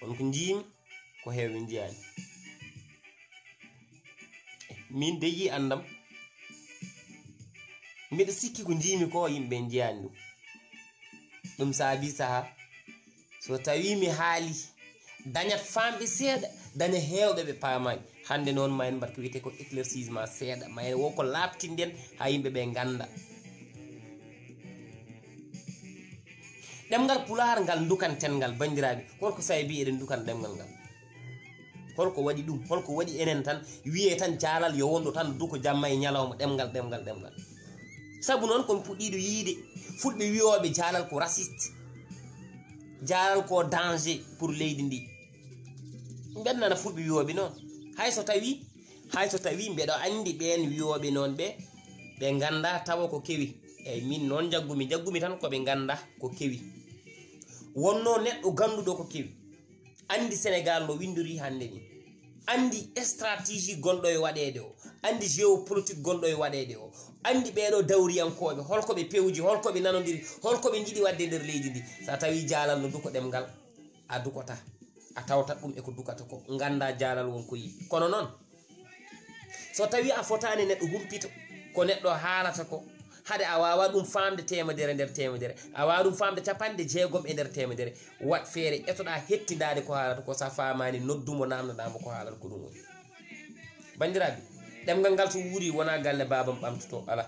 on ko jiimi ko heewi jiyaani min de yi andam mbiɗa sikki ko jiimi ko yimɓe jiyaani ɗum saabi saha so tawi mi haali dañat famɓe seeɗa daña heewɓe ɓe paamaji hande noon ma en mbat ko wiyete ko éclaircissement seeɗa ma en wo ko laabtinden ha yimɓe ɓe ganda ɗemgal pular ngal dukanten ngal bandiraɓe holko sabi eɗen dukan ɗemgal ngal holko waɗi ɗum holko waɗi enen tan wiye tan jaalal yo wonɗo tan duko jamma e ñalawma ɗemgal sabu noon kon puɗɗiɗo yiide fulɓe wiyoɓe jaalal ko raciste jaalal ko danger pour leydi ndi ɓennana fulɓe wiyoɓe noon hay so tawi mbeɗo andi ɓen wiyoɓe noon ɓe ganda tawa ko kewi eyyi min noon jaggumi tan koɓe ganda ko kewi wonno neɗɗo ganduɗo ko kewi andi Sénégal no windori hande ni andi stratégie gonɗo e waɗede o andi géopolitique gonɗo e waɗede o andi ɓeɗo dawriyankoɓe holkoɓe pewji holkoɓe nanodiri holkoɓe jiiɗi wadde nder leydi ndi sa tawi jaalal no duko ɗemgal a dukota a tawtat ɗum eko dukata ko ganda jaalal wonko yi kono noon so tawi a fotani neɗɗo humpita ko neɗɗo haalata ko hade a wawa ɗum famde temedere nder temedere a wawa ɗum famde 60 e nder temedere wat feere etoɗa hettidade ko haalata ko sa famani noddumo namdadamo ko haalata ko ɗum woni bandiraɓe ɗemgal ngal so wuuri wona galle babam ɓamtoto ala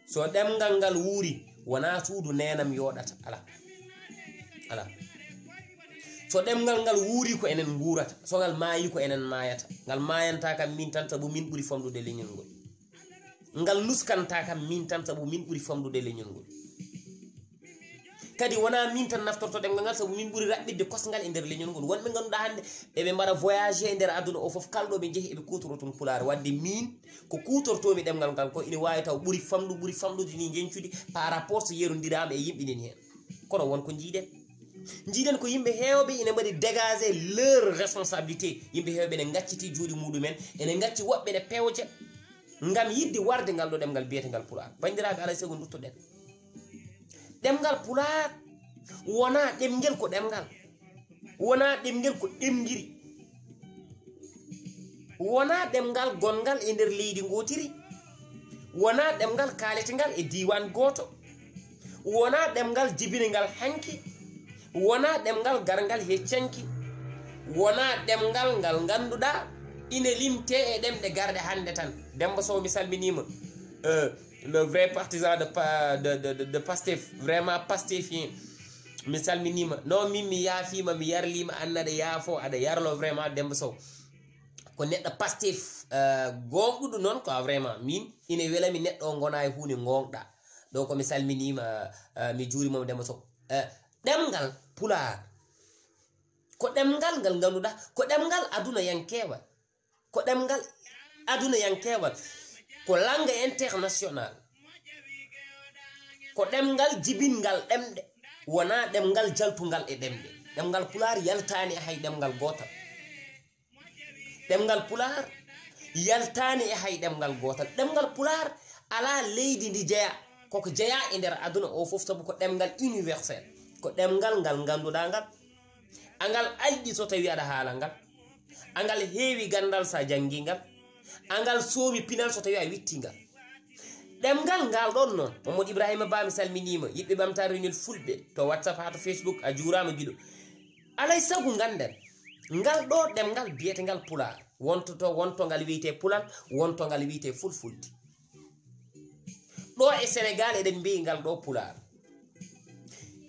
so ɗemgal ngal wuuri wona suudu nenam yoɗata ala so ɗemgal ngal wuuri ko enen guurata so ngal maayi ko enen maayata ngal maayanta kam min tan sabu min ɓuri famɗude leñol ngol ngal nuskanta kam min tan sabu min ɓuri famɗude leñol ngol kadi wona min tan naftorto ɗemgal ngal sabu min ɓuri raɓɓidde kosngal e nder leñol ngol wonɓe ganduɗa hande eɓe mbaɗa voyagé e nder aduna o foof kalɗo ɓe jeehi eɓe kutoroton pulaar wadde min ko kutortomi ɗemgal ngal ko ina wawi taw ɓuri famɗude ni jencude par rapport so yerodirama e yimɓe nen hen kono wonko jiiɗen ko yimɓe heewɓe ina mbaɗi dégager leur responsabilité yimɓe heewɓe ne gacciti juuɗe muɗumen ene gacci woɓɓe ne pewja ngam yidde warde ngal ɗo ɗemgal biyetengal pulaar bandiraɓe alay sago duttoɗen ɗemgal pulaar wona ɗemgel ko ɗemgal wona ɗemgel ko ɗemgiri wona ɗemgal gongal e nder leydi gotiri wona ɗemgal kaaletengal e diwan goto wona ɗemgal jibinegal hanki wona ɗemgal gargal heccanki wona ɗemgal ngal ganduɗa ina limte e ɗemɗe garɗe hande tan Demba Sow mi salminima le vrai partisan de Pastef vraiment pastefien mi salminima non min mi yaafima mi yarlima annaɗa yaafo aɗa yarlo vraiment Demba Sow ko neɗɗo Pastef gonɗuɗo noon quoi vraiment min ina welami neɗɗo o gona e hunde gonɗa ɗo komi salminima mi juurimomo Demba Sow ɗemgal pulaar ko ɗemgal ngal ganduɗa ko ɗemgal aduna yankewal ko ɗemgal aduna yankewal ko langue international ko ɗemgal jibingal ɗemɗe wona ɗemgal jaltugal e ɗemɗe ɗemgal pulaar yaltani e hay ɗemgal gotal ɗemgal pulaar yaltani e hay ɗemgal gotal ɗemgal pulaar ala leydi ndi jeeya koko jeeya e nder aduna o foof sabu ko ɗemgal universel ko ɗemgal ngal ganduɗa ngal angal alɗi so tawi aɗa haala ngal angal heewi gandal sa jangi ngal angal soomi pinal so tawi a witti ngal ɗemgal ngal ɗon noon Mamadou Ibrahima Ba mi salminima yiɓɓe ɓamtare reunion fulɓe to WhatsApp ha to Facebook a juurama giɗo alay sago ganden ngal ɗo ɗemgal biyetengal pulaar wonto ngal wiyete pulal wonto ngal wiyete fulfulde ɗo e Sénégal eɗen mbiyi ngal ɗo pulaar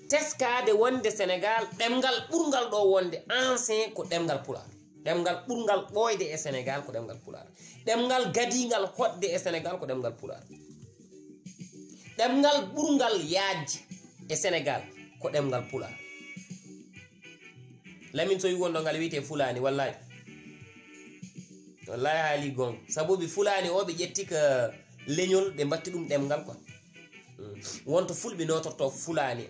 teskade wonde Sénégal ɗemgal ɓurgal ɗo wonde ancien ko ɗemgal pulaar ɗemgal ɓurgal ɓoyde e Sénégal ko ɗemgal pulaar ɗemgal gadingal hoɗde e Sénégal ko ɗemgal pulaar ɗemgal ɓurgal yajji e Sénégal ko ɗemgal pulaar lamin so wi wonɗo ngal wiyete fulani wallahi haali gonga sabuɓe fulani o ɓe ƴetti ko leñol ɓe mbatti ɗum ɗemgal quoi wonto fulɓe notorto fulani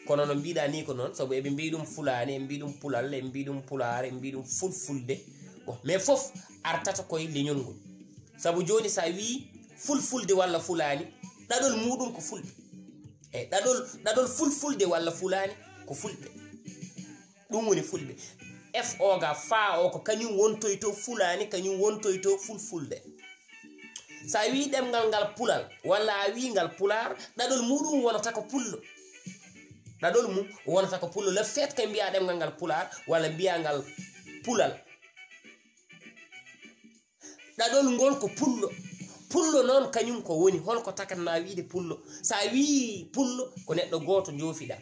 kono no mbiɗa ni ko noon sabu eɓe mbi ɗum fulani eɓe mbi ɗum pulal eɓe mbi ɗum pulaar eɓe mbi ɗum fulfulde bon mais foof artata koye leñol ngol sabu joni sa wi fulfulde walla fulani ɗaɗol muɗum ko fulɓe eyyi ɗaɗol fulfulde walla fulani ko fulɓe ɗum woni fulɓe fo ga fa o ko kañum wontoyto fulani kañum wontoyto fulfulde sa wi ɗemgal ngal pulal walla a wi ngal pular ɗaɗol muɗum wonata ko pullo ɗaɗol mum wonata ko pullo le fait que mbiya ɗemgal ngal pular walla mbiya ngal pulal ɗaɗol ngol ko pullo pullo noon kañum ko woni holko takatma wiide pullo sa wi pullo ko neɗɗo goto joofiɗa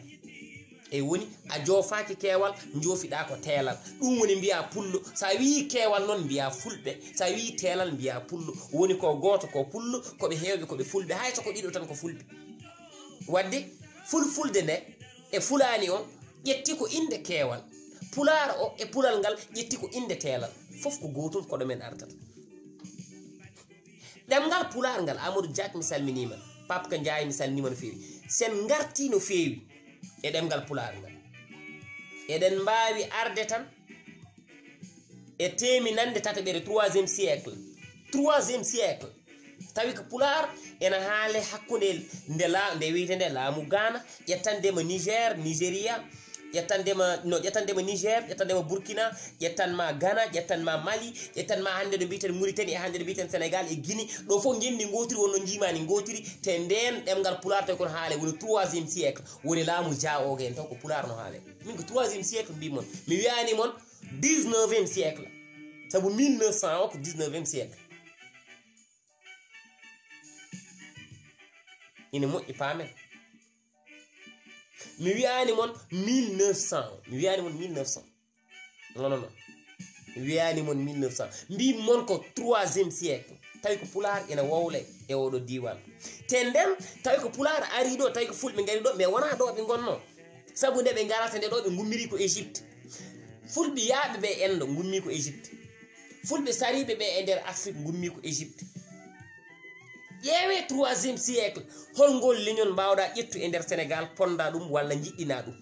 e woni a joofaki keewal joofiɗa ko teelal ɗum woni mbiya pullo sa wi keewal noon mbiya fulɓe sa wi teelal mbiya pullo woni ko goto ko pullo koɓe heewɓe koɓe fulɓe hay soko ɗiɗo tan ko fulɓe wadde fulfulde nde e fulani o ƴetti ko inde keewal pular o e pulal ngal ƴetti ko inde teelal fof ko gotum koɗo men ardata ɗemgal pular ngal Amadou Diak mi salminima Papka Ndiaye mi salminima no feewi sen garti no feewi e ɗemgal pular ngal eɗen mbawi arde tan e teminande tataɓere 3e siècle tawi ko pular ena haale hakkude nde wiyete nde laamu Ghana ƴettandema Niger Nigeria ƴettandema Niger ƴettandema Burkina ƴettanma Ghana ƴettanma Mali ƴettanma hande ɗo mbiten Mauritanie e hande ɗo mbiten Sénégal e Guinée ɗo fof gendi gotiri wonno jimani gotiri te nden ɗemgal pular tawi kono haale woni 3e siècle woni laamu Dia oga en taw ko pular no haale min ko 3e siècle mbimon mi wiyani mon 19e siècle sabu 1900 o ko 19e siècle ina moƴƴi paamen mi wiyani mon 1900 mi wiyani mon 1900 non mi wiyani mon 1900 mbimi mon ko 3e siècle tawi ko pular ina wowle e oɗo diwan te nden tawi ko pular ari ɗo tawi ko fulɓe ngari ɗo mais wona ɗo ɓe gonno sabu nde ɓe garata nde ɗo ɓe gummiri ko Égypte fulɓe yaaɓe ɓe endo gummi ko Égypte fulɓe sariɓe ɓe e nder Afrique gummi ko Égypte ƴeewe 3e siècle holngol leñol mbawɗa ƴettu e nder Sénégal ponda ɗum walla jiɗɗina ɗum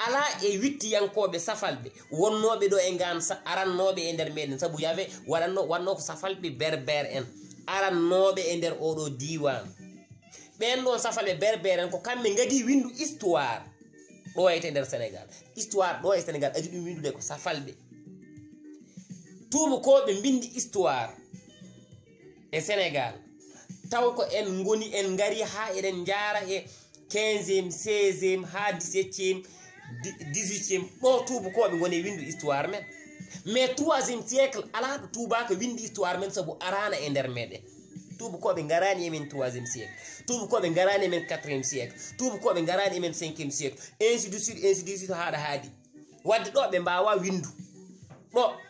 ala e wittiyankoɓe safalɓe wonnoɓe ɗo e ngan arannoɓe e nder meɗen saabu yawe wanno ko safalɓe berbere en arannoɓe e nder oɗo diwan ɓen ɗon safalɓe berbere en ko kamɓe gadi windu histoire ɗo e nder Sénégal histoire ɗo e Sénégal adi ɗum windude ko safalɓe tubakoɓe bindi histoire e Sénégal taw ko en goni en ngari ha eɗen jara e 15e 16e ha 17e 18e ɗo tubakoɓe goni windu histoire men mais 3e siècle ala ɗo tubaka windi histoire men sabu arana e nder meɗen tubakoɓe garani emen 3e siècle tubakoɓe garani emen 4e siècle tubakoɓe garani emen 5e siècle ainsi de suite haɗa haadi wadde ɗo ɓe mbawa windu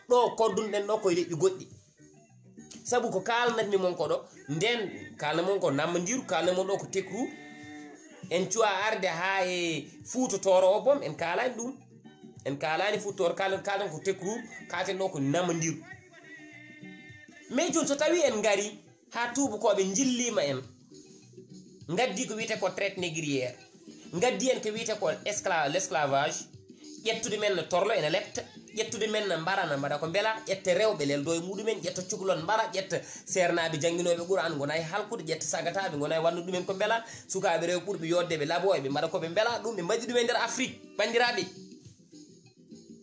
ɗo koddunɗen ɗo koye leƴƴi goɗɗi sabu ko kalnatmi mon ko ɗo nden kalna mon ko nammadiru kalna mon ɗo ko tekru en cuwa arde ha e Fuutotoro o bom en kalani ɗum en kalani Fuutotoro kalden ko tekru katen ɗo ko nammadiru mais joni so tawi en ngari ha tubakoɓe jillima en gaddi ko wiyete ko traite négrière gaddi en ko wiyete ko l'esclavage ƴettude men no torlo ene lepta ƴettude men no mbarana mbaɗa ko beela ƴetta rewɓe leldo e muɗumen ƴetta cukalon mbara ƴetta sernaɓe jangguinoɓe Qur'an gona e halkude ƴetta sagataɓe gona e wannu ɗumen ko beela sukaɓe rewɓe ɓurɓe yodde ɓe laaɓo eɓe mbaɗa koɓe beela ɗum ɓe mbaɗi ɗum e nder Afrique bandiraɓe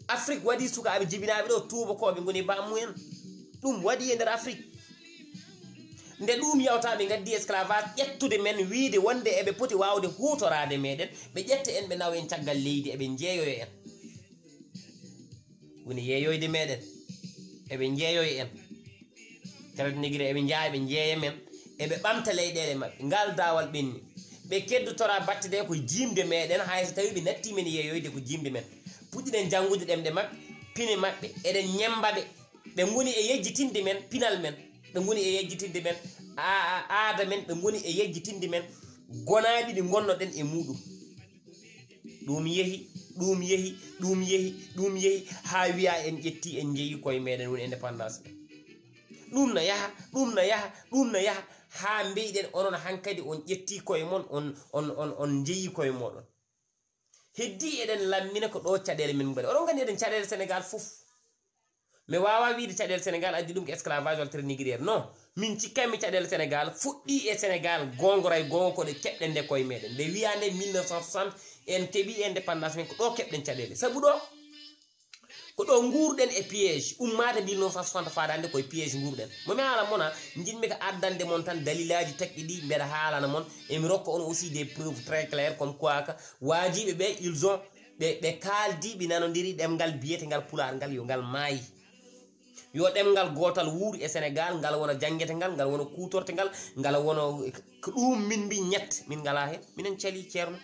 Afrique waɗi sukaɓe jibinaɓe ɗo tubakoɓe goni bammumen ɗum waɗi e nder Afrique nde ɗum yawtaɓe gaddi esclavage ƴettude men wiide wonde eɓe poti wawde hutorade meɗen ɓe ƴetta en ɓe nawa en caggal leydi eɓe jeeyoyo en woni yeeyoyde meɗen eɓe jeeyoyo en traite négrière eɓe jaa eɓe jeeya men eɓe ɓamta leyɗele maɓɓe ngal dawal ɓenni ɓe keddotora batte ɗe ko jimde meɗen hay so tawi ɓe natti men yeeyoyde ko jimde men puɗɗiɗen janngude ɗemɗe maɓɓe pine maɓɓe eɗen ñembaɓe ɓe goni e yejjitinde men pinal men ɓe goni e yejjitinde men aada men ɓe goni e yejjitinde men gonaɗi ɗi gonnoɗen e muɗum ɗum yehi ha wiya en ƴetti en jeeyi koye meɗen woni indépendance ɗum no yaha ha mbeyɗen onon hankkadi on ƴetti koye mon on jeeyi koye moɗon heddi eɗen lammina ko ɗo caɗele men mbaɗi oɗon gandi eɗen caɗele Sénégal fof mi wawa wiide caɗele Sénégal addi ɗum ko esclavage walla négrière non min cikkami caɗele Sénégal fuɗɗi e Sénégal gongoray gongo koɗe keɓɗen nde koye meɗen nde wiya nde 1960 en keeɓi indépendance men ko ɗo keɓɗen caɗele sabu ɗo ko ɗo nguurɗen e piège ummade 1960 faadande koye piège nguurɗen momi haala mona jinmi ko addande mon tan dalilaji takɗi ɗi mbeɗa haalana mon emi rokka on aussi des preuves très claires comme quoi que wajiɓe ɓe ils ont ɓe kaldi ɓe nanodiri ɗemgal biyetengal pular ngal yo ngal maayi yo ɗemgal gotal wuuri e Sénégal ngal wona jangguetengal ngal wona kutortengal ngal wona ko ɗum min mbi ñett min ngala hen minen cali ceerno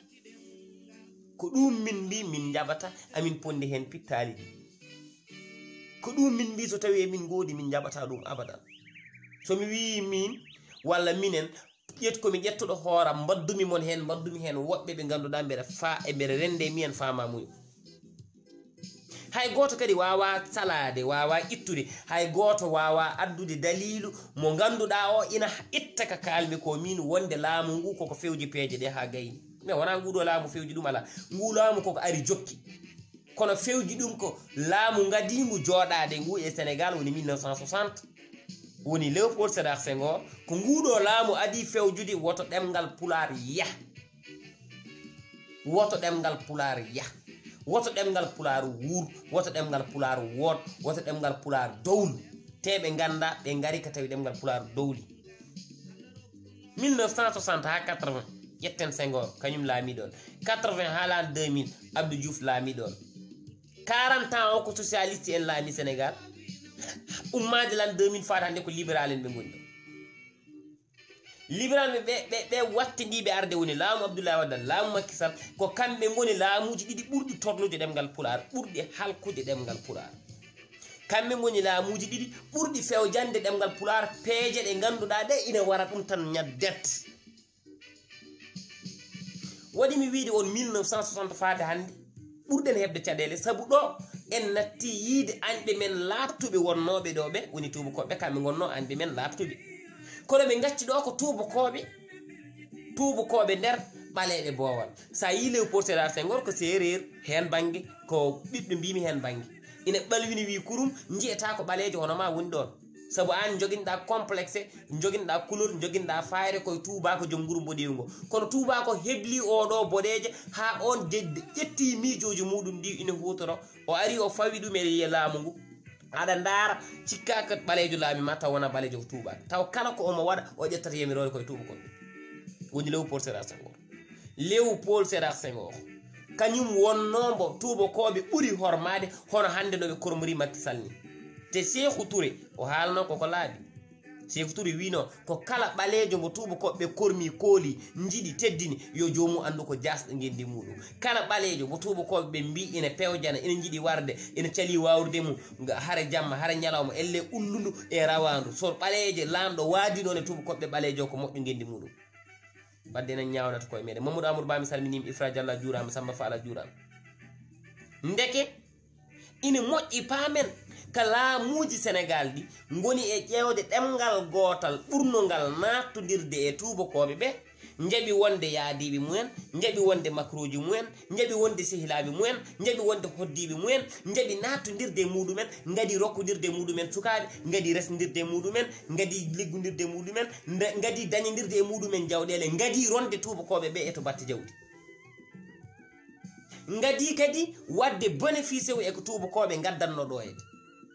ko ɗum min mbi min jaɓata amin pondi hen pittali ɗi ko ɗum min mbi so tawi min godi min jaɓata ɗum abadan somi wi min walla minen ƴet komi ƴettuɗo hooram mbaddumi mon hen mbaddumi hen woɓɓe ɓe ganduɗa mbeɗa fa e mbeɗa rende miyen famamuyo hay goto kadi wawa salade wawa ittude hay goto wawa addude dalilu mo ganduɗa o ina itta ka kalmi ko min wonde laamu ngu koko fewji peeje ɗe ha gayni mais wona nguɗo laamu fewji ɗum ala ngu laamu koko ari jokki kono fewji ɗum ko laamu ngadimu joɗade ngu e Sénégal woni 1960 woni Léopold Sédar Senghor ko nguɗo laamu adi fewjude woto ɗemgal pular yah woto ɗemgal pular yah woto ɗemgal pular wuur woto ɗemgal pular woot woto ɗemgal pular dowlu te ɓe ganda ɓe gari ka tawi ɗemgal pular dowli 1960 ha 80 ƴetten Senghor kañum laamiɗon 80 ha lan 2000 Abdou Diouf laamiɗon 40 ans o ko socialiste en laami Sénégal ummaade lan 2000 faata hande ko libéral en ɓe goni ɗo libéral ɓe wattindiɓe arde woni laamu Abdoulaye Wade laamu Macky Sall ko kamɓe goni laamuji ɗiɗi ɓurɗi torlude ɗemgal pular ɓurɗi halkude ɗemgal pular kamɓe goni laamuji ɗiɗi ɓurɗi fewjande ɗemgal pular peeje ɗe ganduɗa ɗe ina wara ɗum tan ñaddet waɗi mi wiide on 1960 faade hande ɓurɗen hebde caɗele saabu ɗo en natti yiide anɓe men laabtuɓe wonnoɓe ɗo ɓe woni tubakoɓe kamɓe gonno anɓe men laabtuɓe kono ɓe gacci ɗo ko tubakoɓe nder ɓaleɓe boowal sa yi Léopold Sédar Senghor ko séréer hen banggue ko ɓiɓɓe mbimi hen banggue ina ɓalwini wi kurum jiyata ko ɓalejo hono ma woni ɗon saabu an joguinoɗa complexe joguinoɗa couleur joguinoɗa fayre koye tubako joom nguru boɗewgo kono tubako hebli oɗo boɗeje ha on ƴetti miijoji muɗum ɗi ina hutoro o ari o fawi ɗum e laamu ngu aɗa ndaara cikka ko ɓalejo laamima taw wona ɓalejo ko tuuba taw kala ko omo waɗa o ƴettata yamirore koye tuuba kon woni Léopold Sédar Senghor Léopold Sédar Senghor kañum wonnombo tubakoɓe ɓuuri hormade hono hande noɓe kormori Macky Sall ni te Sékou Touré o haalno koko laaɓi Sékou Touré wino ko kala ɓalejo mo tubakoɓe kormi kooli jiiɗi teddini yo jomum andu ko jasɗo gendi muɗum kala ɓalejo mo tubakoɓe ɓe mbi ina pewjana ina jiiɗi warde ina cali wawrude mum hara jamma hara ñalawma elle ullundu e rawandu so ɓaleje lamɗo waadi noon e tubakoɓe ɓalejo ko moƴƴo gendi muɗum wadde enen ñawnata koye meɗen Mamadou Amadou Ba mi salminima Ifra Diallo a juurama Samba Fall a juurama ndeke ina moƴƴi paamen ka laamuji Sénégal ɗi goni e ƴewde ɗemgal gotal ɓurnogal nattodirde e tubakoɓe ɓe jaɓi wonde yaadiɓe mumen jaɓi wonde macroji mumen jaɓi wonde sehilaɓe mumen jaɓi wonde hoddiɓe mumen jaɓi nattodirde e muɗumen gadi rokkodirde e muɗumen sukaɓe gadi resdirde e muɗumen gadi liggodirde e muɗumen gadi dañodirde e muɗumen jawɗele gadi ronde tubakoɓe ɓe eto batte jawdi gadi kadi wadde bénéfice o eko tubakoɓe gaddanno ɗo ede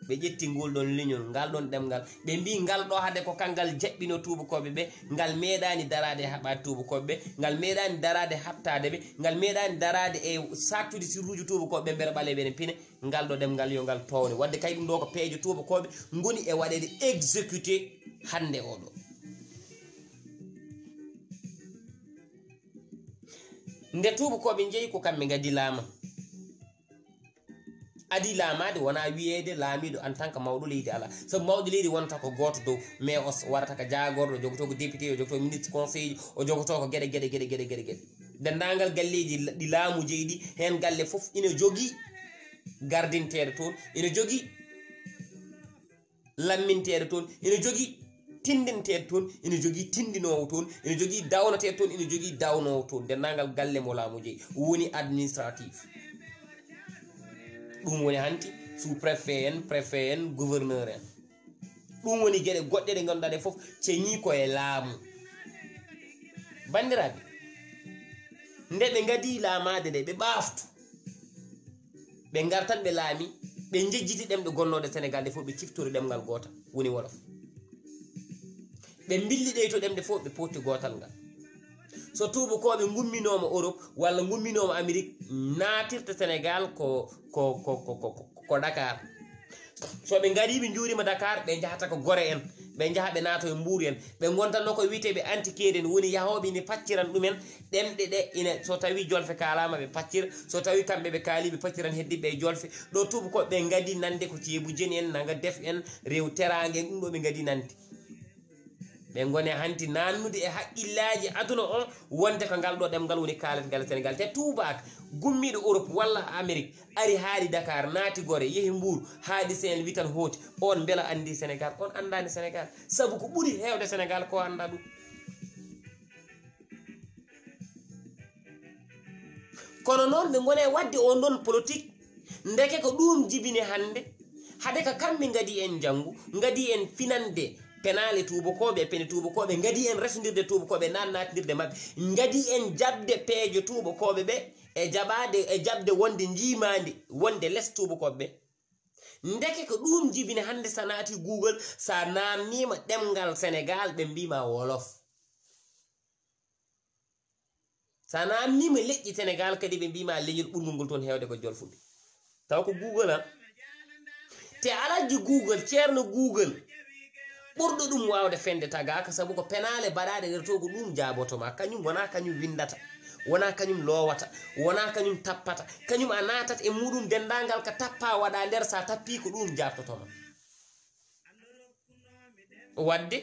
ɓe ƴetti ngol ɗon leñol ngal ɗon ɗemgal ɓe mbi ngal ɗo hade ko kangal jaɓɓino tubakoɓe ɓe ngal meeɗani darade e haɓade tubakoɓe ɓe ngal meeɗani darade hattade ɓe ngal meeɗani darade e sattude sirruji tubakoɓe ɓe mbere ɓaleɓe ne pine ngal ɗo ɗemgal yo ngal towne wadde kay ɗum ɗo ko peejo tubakoɓe goni e waɗede exécuté hande oɗo nde tubakoɓe jeeyi ko kamɓe gadi laama adi laamade wona wiyede laamiɗo en tant que mawɗo leydi ala sabu mawɗo leydi wonata ko goto dow mais o warata ko jagorɗo o jogoto ko député o jogoto ministre conseil o jogoto ko gueɗe dendagal galleji ɗi laamu jeyɗi hen galle foof ina jogui gardinteɗo toon ina jogui lamminteɗo toon ina jogui tindinteɗo toon ina jogui tindinowo toon ina jogui dawnateɗo toon ina jogui dawnowo toon dendagal galle mo laamu jeeyi woni administratif ɗum woni hanti sous préfet en gouverneur en ɗum woni gueɗe goɗɗe ɗe ganduɗa ɗe foof ceñi koye laamu bandiraɓe nde ɓe gadi laamade nde ɓe ɓaftu ɓe gartan ɓe laami ɓe jejjiti ɗemɗe gonnoɗe Sénégal ɗe fof ɓe ciftori ɗemgal gotal woni wolof ɓe billi ɗey to ɗemɗe fof ɓe potti gotal ngal so tubakoɓe gumminoma Europe walla gumminoma Amérique natirta Sénégal ko Dakar so ɓe gari ɓe juurima Dakar ɓe jahata ko Gore en ɓe jaha ɓe naato e Mbour en ɓe gontanno ko wiyeteɓe antikede woni yahoɓe ni pacciran ɗumen ɗemɗe ɗe ina so tawi jolfe kalama ɓe paccira so tawi kamɓe ɓe kaali ɓe pacciran heddiɓe e jolfe ɗo tubakoɓe ɓe gadi nande ko ceebu jeni en naga def en rew terague en ɗum ɗo ɓe gadi nande ɓe gone hanti nannude e haqqillaji aduna o wonde ko ngal ɗo ɗemgal woni kaletgal Sénégal te tubaka gummiɗo Europe walla Amérique ari haali Dakar naati Gore yeehi Mbour haali Saint wi tan hooti on beela andi Sénégal on andani Sénégal saabu ko ɓuuri hewde Sénégal ko anda ɗum kono noon ɓe gone wadde on ɗon politique ndeke ko ɗum jibini hande haade ko kamɓe gadi en janggu gadi en finande penale tubakoɓe pene tubakoɓe gadi en resodirde tubakoɓe nannatirde mabɓe gadi en jabde peejo tubakoɓe ɓe e jaɓade e jabde wonde jimadi wonde less tubakoɓe ndeke ko ɗum jibini hande sa naati Google sa namnima ɗemgal Sénégal ɓe mbima wolof sa namnima leƴƴi Sénégal kadi ɓe mbima leñol ɓurgol ngol toon hewde ko jolfuɓe taw ko Google han te alaji Google ceerno Google ɓurɗo ɗum wawde fende tagaka saabu ko penale baɗaɗe nder to ko ɗum jabotoma kañum wona kañum windata wona kañum lowata wona kañum tappata kañum a natat e muɗum dendagal ka tappa waɗa nder sa tappi ko ɗum jabtotoma wadde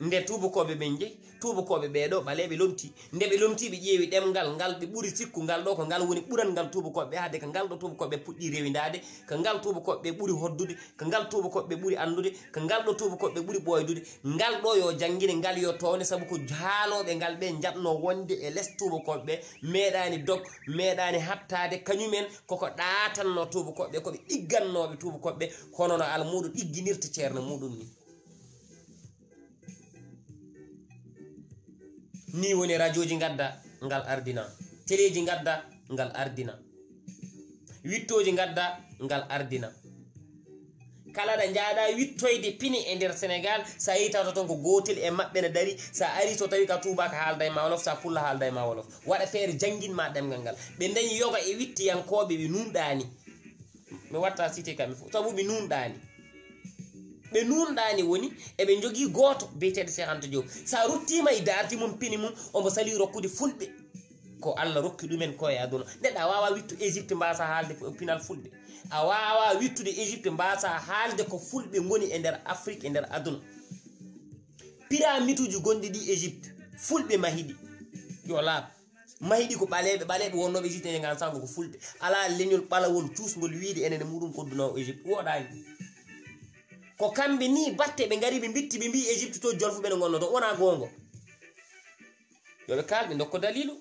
nde tubakoɓe ɓen jeeyi tubakoɓe ɓeɗo ɓaleɓe lomti nde ɓe lomti ɓe ƴeewi ɗemgal ngal ɓe ɓuuri sikku ngal ɗo ko ngal woni ɓuran ngal tubakoɓe haade ko ngal ɗo tubakoɓe puɗɗi rewidade ko ngal tubakoɓe ɓuuri hoddude ko ngal tubakoɓe ɓuuri andude ko ngal ɗo tubakoɓe ɓuuri ɓoydude ngal ɗo yo jangguine ngal yo towne saabu ko haaloɓe ngal ɓe jabno wonde e less tubakoɓe meeɗani dog meeɗani habtade kañumen koko ɗatanno tubakoɓe koɓe ɗiggannoɓe tubakoɓe hono no almuɗo ɗigguinirta ceerno muɗum ni woni radio ji gadda ngal ardina téléji gadda ngal ardina wittoji gadda ngal ardina kala ɗa jaaɗa wittoyde pini e nder Sénégal sa yi tawta toon ko gotel e maɓɓe ne dari sa ari so tawi ka tubaka haalda e ma wolof sa pulla haalda e ma wolof waɗa feere jangguinma ɗemgal ngal ɓe dañi yoga e wittiyankoɓe ɓe nunɗani mi watta cité kamɓe fof saabu ɓe nunɗani ɓe nunɗani woni eɓe jogui goto biyeteɗo Cheikh Anta Diop sa ruttima e darti mum pini mum omo sali rokkude fulɓe ko Allah rokki ɗumen koye aduna neɗɗo a wawa wittu Égypte mbasa haalde pinal fulɓe a wawa wittude Égypte mbasa haalde ko fulɓe goni e nder Afrique e nder aduna pyramide uji gonɗi ɗi Égypte fulɓe mahiɗi yo laaɓ mahiɗi ko ɓaleɓe wonnoɓe Égypte e gan sango ko fulɓe ala leñol ɓalawol cuusgol wiide enene muɗum kodduno Égypte woɗani ko kamɓe ni batte ɓe gari ɓe bitti ɓe mbi Égypte to jolfuɓe ne gonno to wona gongo yoɓe kalɓe dokko dalilu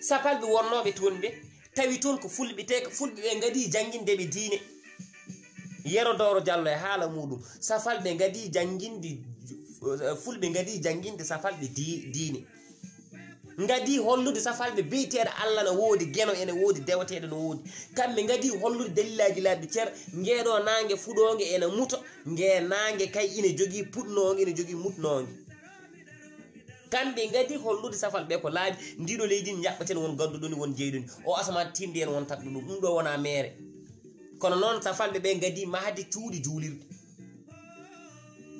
sapalɓe wonnoɓe toon ɓe tawi toon ko fulɓe te ko fulɓe ɓe gadi jangguinde ɓe diine Yerodoro Diallo e haala muɗum safalɓe gadi jangguinde fulɓe gadi jangguinde safalɓe diine gadi hollude safalɓe beeteɗe Allah no woodi geno ene woodi dewateɗe no woodi kamɓe gadi hollude dalillaji laaɓi ceer ngeeɗo nangue fuɗogue ene muto ngue nangue kay ine jogui puɗnogue ine jogui mutnogue kamɓe gadi hollude safalɓe ko laaɓi ndiɗo leydi jaɓɓaten won ganduɗoni won jeyɗoni o asaman tinde en won tatɗo ɗum ɗo wona mere kono noon safalɓe ɓe gadi mahde cuuɗi juulirɗe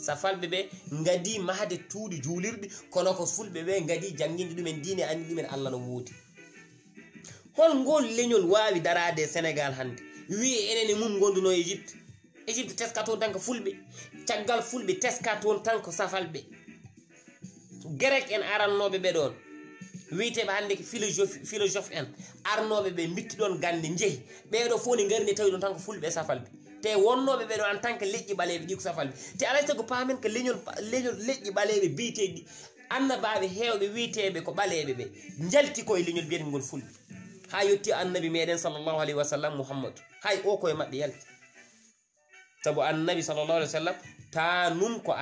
safalɓe ɓe gadi mahde cuuɗi juulirɗe kono ko fulɓe ɓe gadi jangguinde ɗumen diine andi ɗumen Allah no woodi hol ngol leñol wawi darade Sénégal hande wi enene mum gonduno Égypte teska toon tan ko fulɓe caggal fulɓe teska toon tan ko safalɓe grec en arannoɓe ɓe ɗon witeɓe hande ko philosophe en arnoɓe ɓe bitti ɗon gande jeehi ɓeɗo fof ne gari ne tawi ɗon tan ko fulɓe safalɓe te wonnoɓe ɓe ɗo en tant que leƴƴi ɓaleɓe ɗi ko safalɓe te alay sago paamen ko leñol leƴƴi ɓaleɓe biyeteɗi annabaɓe hewɓe witeɓe ko ɓaleɓe ɓe jalti koye leñol biyetengol fulɓe ha yotti annabi meɗen sallllahu alayhi wa sallam Muhammad hay o koye maɓɓe yalti sabu annabi sallllahu alayhi wa sallam tanum ko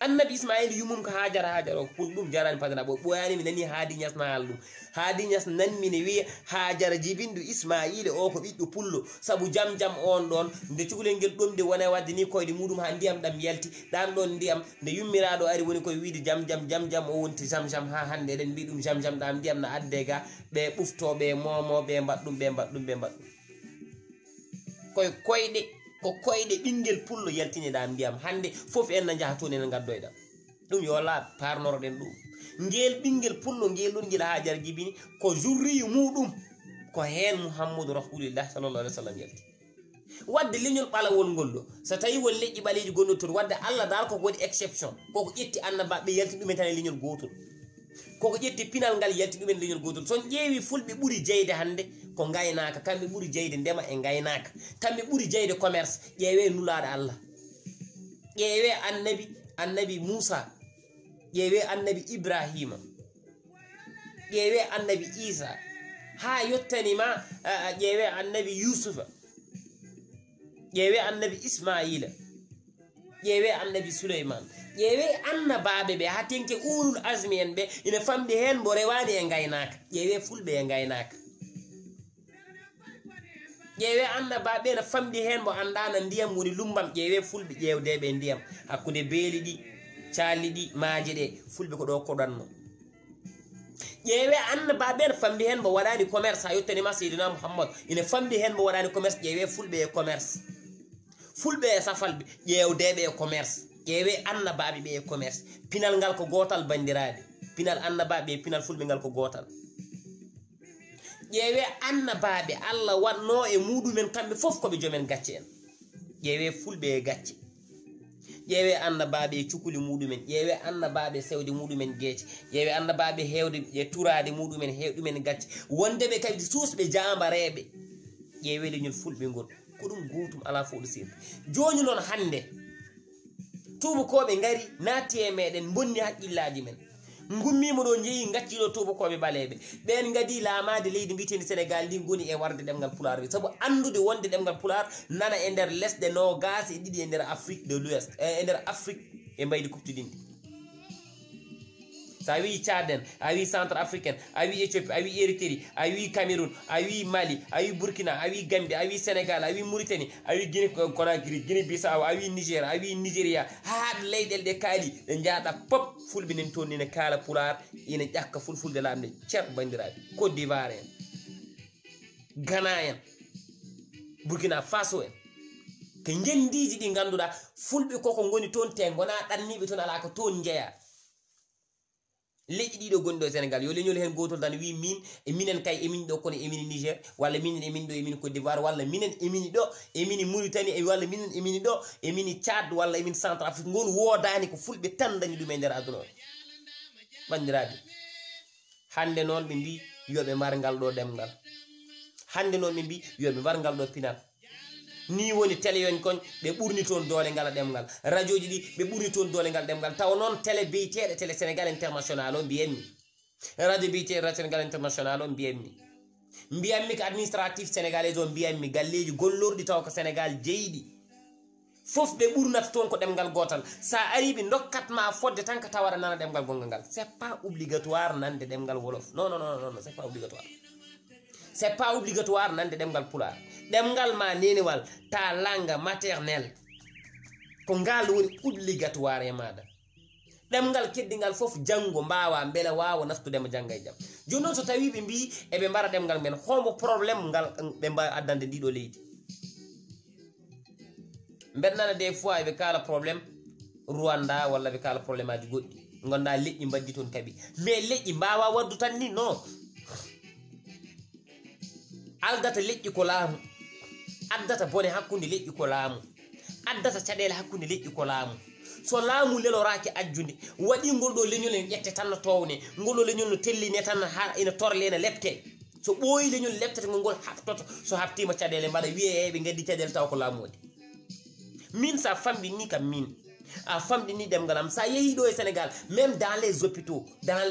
annabi Ismaila yumum ko hajara o pul ɗum jarani padana ɓo ɓoyani mi nani haadi ñas naal ɗum haadi ñas nanmi ne wiya hajara jibindu Ismaila o ko ɓiɗɗo pullo sabu jam on ɗon nde cukalel ngel ɗomde wona wadde ni koyde muɗum ha ndiyam ɗam yalti ɗam ɗon ndiyam nde yummiraɗo ari woni koye wiide jam o wonti jam ha hande eɗen mbi ɗum jam ɗam ndiyam no adde ga ɓe ɓuftoɓe momoɓe mbaɗɗum ko koyɗe ɓinguel pullo yaltineɗa ndiyam hande fof en na jaha toon enen gaddoyɗam ɗum yo laaɓ parnoroɗen ɗum ngel ɓinguel pullo ngel ɗon guila Hajara jibini ko jurriyu muɗum ko hen Muhammadou rasulillah sallallahu alaihi wasallam yalti wadde leñol ɓalawol ngol ɗo so tawi won leƴƴi ɓaleji gonɗo toon wadde Allah dal koko waɗi exception koko ƴetti annabaɓe yalti ɗumen tan e leñol gotol koko ƴetti pinal ngal yalti ɗumen leñol gotol son ƴeewi fulɓe ɓuuri jeyde hande ko gaynaka kamɓe ɓuuri jeyde ndema e gaynaka kamɓe ɓuuri jeyde commerce ƴeewe nulaɗo Allah ƴeewe annabi Musa ƴeewe annabi Ibrahima ƴeewe annabi Isa ha yottanima ƴeewe annabi Yusufa ƴeewe annabi Ismaila ƴeewe annabi Suleyman ƴeewe annabaɓe ɓe ha tenke ulul azmi en ɓe ina famɗi hen mbo rewani e gaynaka ƴeewe fulɓe e gaynaka ƴeewe annabaɓe ne famɗi hen mbo andana ndiyam woni lumbam ƴeewe fulɓe ƴewdeɓe ndiyam hakkude beeli ɗi caali ɗi maaje ɗe fulɓe ko ɗo koɗanno ƴeewe annabaɓe ne famɗi hen mbo waɗani commerce ha yettanima seydina Muhammad ina famɗi hen mbo waɗani commerce ƴeewe fulɓe e commerce fulɓe e safalɓe ƴewdeɓe e commerce ƴeewe annabaɓe ɓe e commerce pinal ngal ko gotal bandiraɓe pinal annabaɓe e pinal fulɓe ngal ko gotal ƴeewe annabaɓe Allah wanno e muɗumen kamɓe fof koɓe joomen gacce en ƴeewe fulɓe e gacce ƴeewe annabaɓe e cukuli muɗumen ƴeewe annabaɓe sewde muɗumen gueece ƴeewe annabaɓe hewde e turade muɗumen hewɗumen gacce wondeɓe kadi susɓe jambareɓe ƴeewe leñol fulɓe ngol ko ɗum gotum ala fo ɗo sirde joni noon hande tubakoɓe gari natti e meɗen bonni haqqillaji men gummima ɗo jeeyi gacciɗo tubakoɓe ɓaleɓe ɓen gadi laamade leydi mbitendi Sénégal ndi goni e warde ɗemgal pular wi saabu andude wonde ɗemgal pular nana e nder lesɗe nogas e ɗiɗi e nder Afrique de l'Ouest e nder Afrique e mbaydi kuptidindi sa wi Tchad en a wi centre africaine a wi Éthiopie a wi Érythrée a wi Cameroun a wi Mali a wi Burkina a wi Gambie a wi Sénégal a wi Mauritanie a wi Guinée Conakry Guinée Bissau a wi Niger a wi Nigéria haɗ leyɗele ɗe kaali ɗe jaaɗa pop fulɓe nen toon nine kaala pular ina ƴakka fulfulde lamde ceerɗo bandiraɓe Côte d'Ivoire en Ghana en Burkina Faso en ko gendiji ɗi ganduɗa fulɓe koko goni toon te gona ɗanniɓe toon ala ko toon jeeya leƴƴi ɗiɗo gonɗo e Sénégal yo leñol hen gotol tan wi min e minen kay emin ɗo kono emini Niger walla minen emin ɗo emini Côte d'Ivoire walla minen emini ɗo emini Mauritanie walla minen emini ɗo emini Tchad walla emin Centre Afrique gon wodani ko fulɓe tan dañi ɗum e nder aduna o bandiraɓe hande noon ɓe mbi yoɓe mbar ngal ɗo ɗemgal hande noon ɓe mbi yoɓe mbar ngal ɗo pinal ni woni télé yon kon ɓe ɓurni toon doole ngal ɗemgal radio ji ɗi ɓe ɓurni toon doole ngal ɗemgal taw noon télé biyeteɗe télé Sénégal international o mbiyatmi radio biyeteɗe radio Sénégal international o mbiyatmi ko administratif sénégalais o mbiyatmi galleji gollorɗi taw ko Sénégal jeyɗi fof ɓe ɓurnata toon ko ɗemgal gotal sa ari ɓe dokkatma fodde tan ko tawara nana ɗemgal gongal ngal c'est pas obligatoire nande ɗemgal wolof non c'est pas obligatoire c'est pas obligatoire nande ɗemgal pular ɗemgal ma nenewal ta langue maternelle ko ngal woni obligatoire e maɗa ɗemgal keddigal fof janggo mbawa beele wawa naftudema jangga e jaam joni noon so tawi ɓe mbi eɓe mbara ɗemgal men hombo probléme ngal ɓe mbawi addande ndiɗo leydi mbeɗnana des fois eɓe kala probléme Rwanda walla ɓe kala probléme aji goɗɗi gonda leƴƴi mbaddi toon kaaɓi mais leƴƴi mbawa waddu tan ni non aldata leƴƴi ko laamu addata bone hakkude leƴƴi ko laamu addata caɗele hakkude leƴƴi ko laamu so laamu leloraki ajjude waɗi ngol ɗo leñol en ƴette tan no towne ngol ɗo leñol no telline tan ha ina torle ene lepte so ɓooyi leñol leptete ngol haptoto so haptima caɗele mbaɗa wiye ɓe gaddi caɗele taw ko laamu waɗi min sa famɓi ni kam min a famɗini ɗemgal am sa yeehi ɗo e Sénégal même dans les hôpitaux dans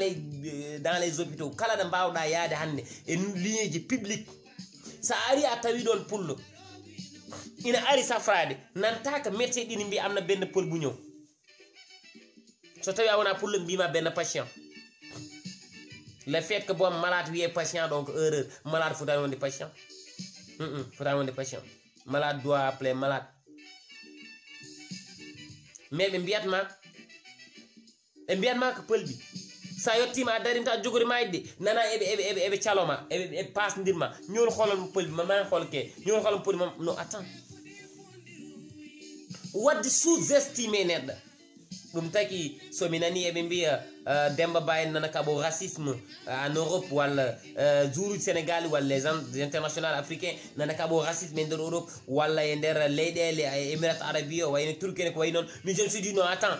les hôpitaux kala ɗo mbawɗa yaade hannde e ligne public sa ari a tawi ɗon pullo ina ari safrade nantaka médecin ɗini mbi amna benn pël bu ñëw so tawi a wona pullo mbima benn patient le fait que bon malade wiye patient donc erreur malade fotani wonde patient fotani wonde patient malade doit appeler malade mais ɓe mbiyatma ko pël bi sa yettima a darinta jogori mayde nana eɓe caloma eɓe pasdirma ñol xoolal mo pël bi ma xool ke ñol xoolal mo pël bi no attends wadde sous-estimé neɗɗo ɗum taki somi nani eɓe mbiya Demba Baye nana kabo racisme en Europe walla jouruji Sénégal walla les international africain nana kabo racisme e nder Europe walla e nder leyɗele e Émirats Arabie o wayno Turquie ko way noon mais je me suis dit non attends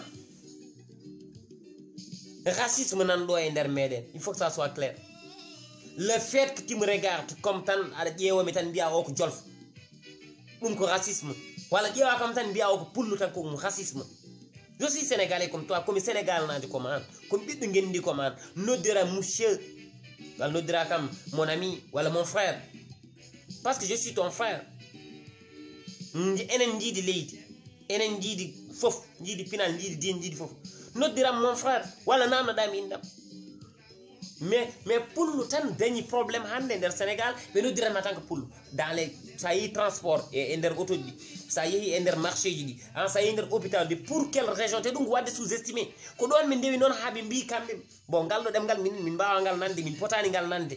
racisme nan ɗo e nder meɗen il faut que ça soit clair le fait que tu me regardes comme tan aɗa ƴeewomi tan mbiya o ko jolfo ɗum ko racisme walla ƴeewa kam tan mbiya o ko pullu tan ko ɗum racisme. Je suis sénégalais comme toi, comme Sénégal n'a de commande, comme Bitu Ngendi commande, noddira monsieur, noddira comme mon ami, voilà mon frère. Parce que je suis ton frère. Enen njidi leydi, enen njidi fof, njidi pinal, njidi din, njidi fof. Noddira mon frère, voilà namna dami indam. Mais pullu tan dañi problème hande nder Sénégal, mais noddira en tant que pullu. Dans les, ça y est transport et nder auto di. Ça y est nder marché ji ça y est nder hôpital di pour quelle région te ɗum wadde sous-estimé ko ɗon min ndewi noon haaɓe mbi kamɓe bon ngal ɗo ɗemgal min mbawa ngal nande min potani ngal nande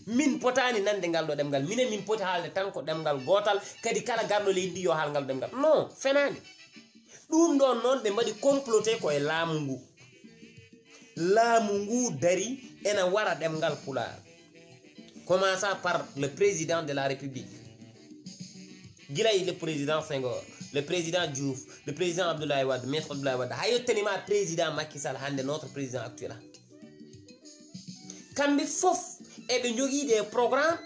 min potani nande ngal ɗo ɗemgal minen min poti haalde tan ko ɗemgal gotal kadi kala garɗo leydi ndi yo haal ngal ɗemgal non fenani ɗum ɗon noon ɓe mbaɗi comploté koye laamu ngu dari ena wara ɗemgal Pulaar. Commençant par le président de la République. Guilay le président Senghor, le président Diouf, le président Abdoulaye Wade, maître Abdoulaye Wade. Hayotenima président Macky Sall hande notre président actuel. Kambe fof e be jogi des programmes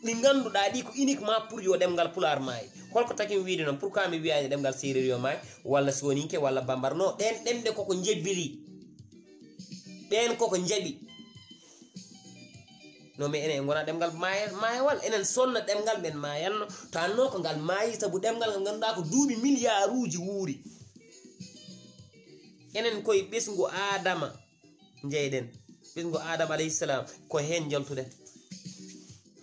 ɗi ganduɗa ɗi ko uniquement pour yo ɗemgal Pulaar maayi. Holko taki mi wiide noon pourquoi mi wiyani ɗemgal Séréer yo maayi walla Soninke walla Bambara non ɗen ɗemɗe koko jebbiri ɗen koko jaɓi. No mais enen gona ɗemgal maayawal enen sonna ɗemgal men maayanno to anno ko ngal maayi sabu ɗemgal ngal ganduɗa ko duuɓi milliard uji wuuri enen koye ɓesgu Adama jeyɗen ɓesgu Adama alayhisalam ko hen jaltuɗen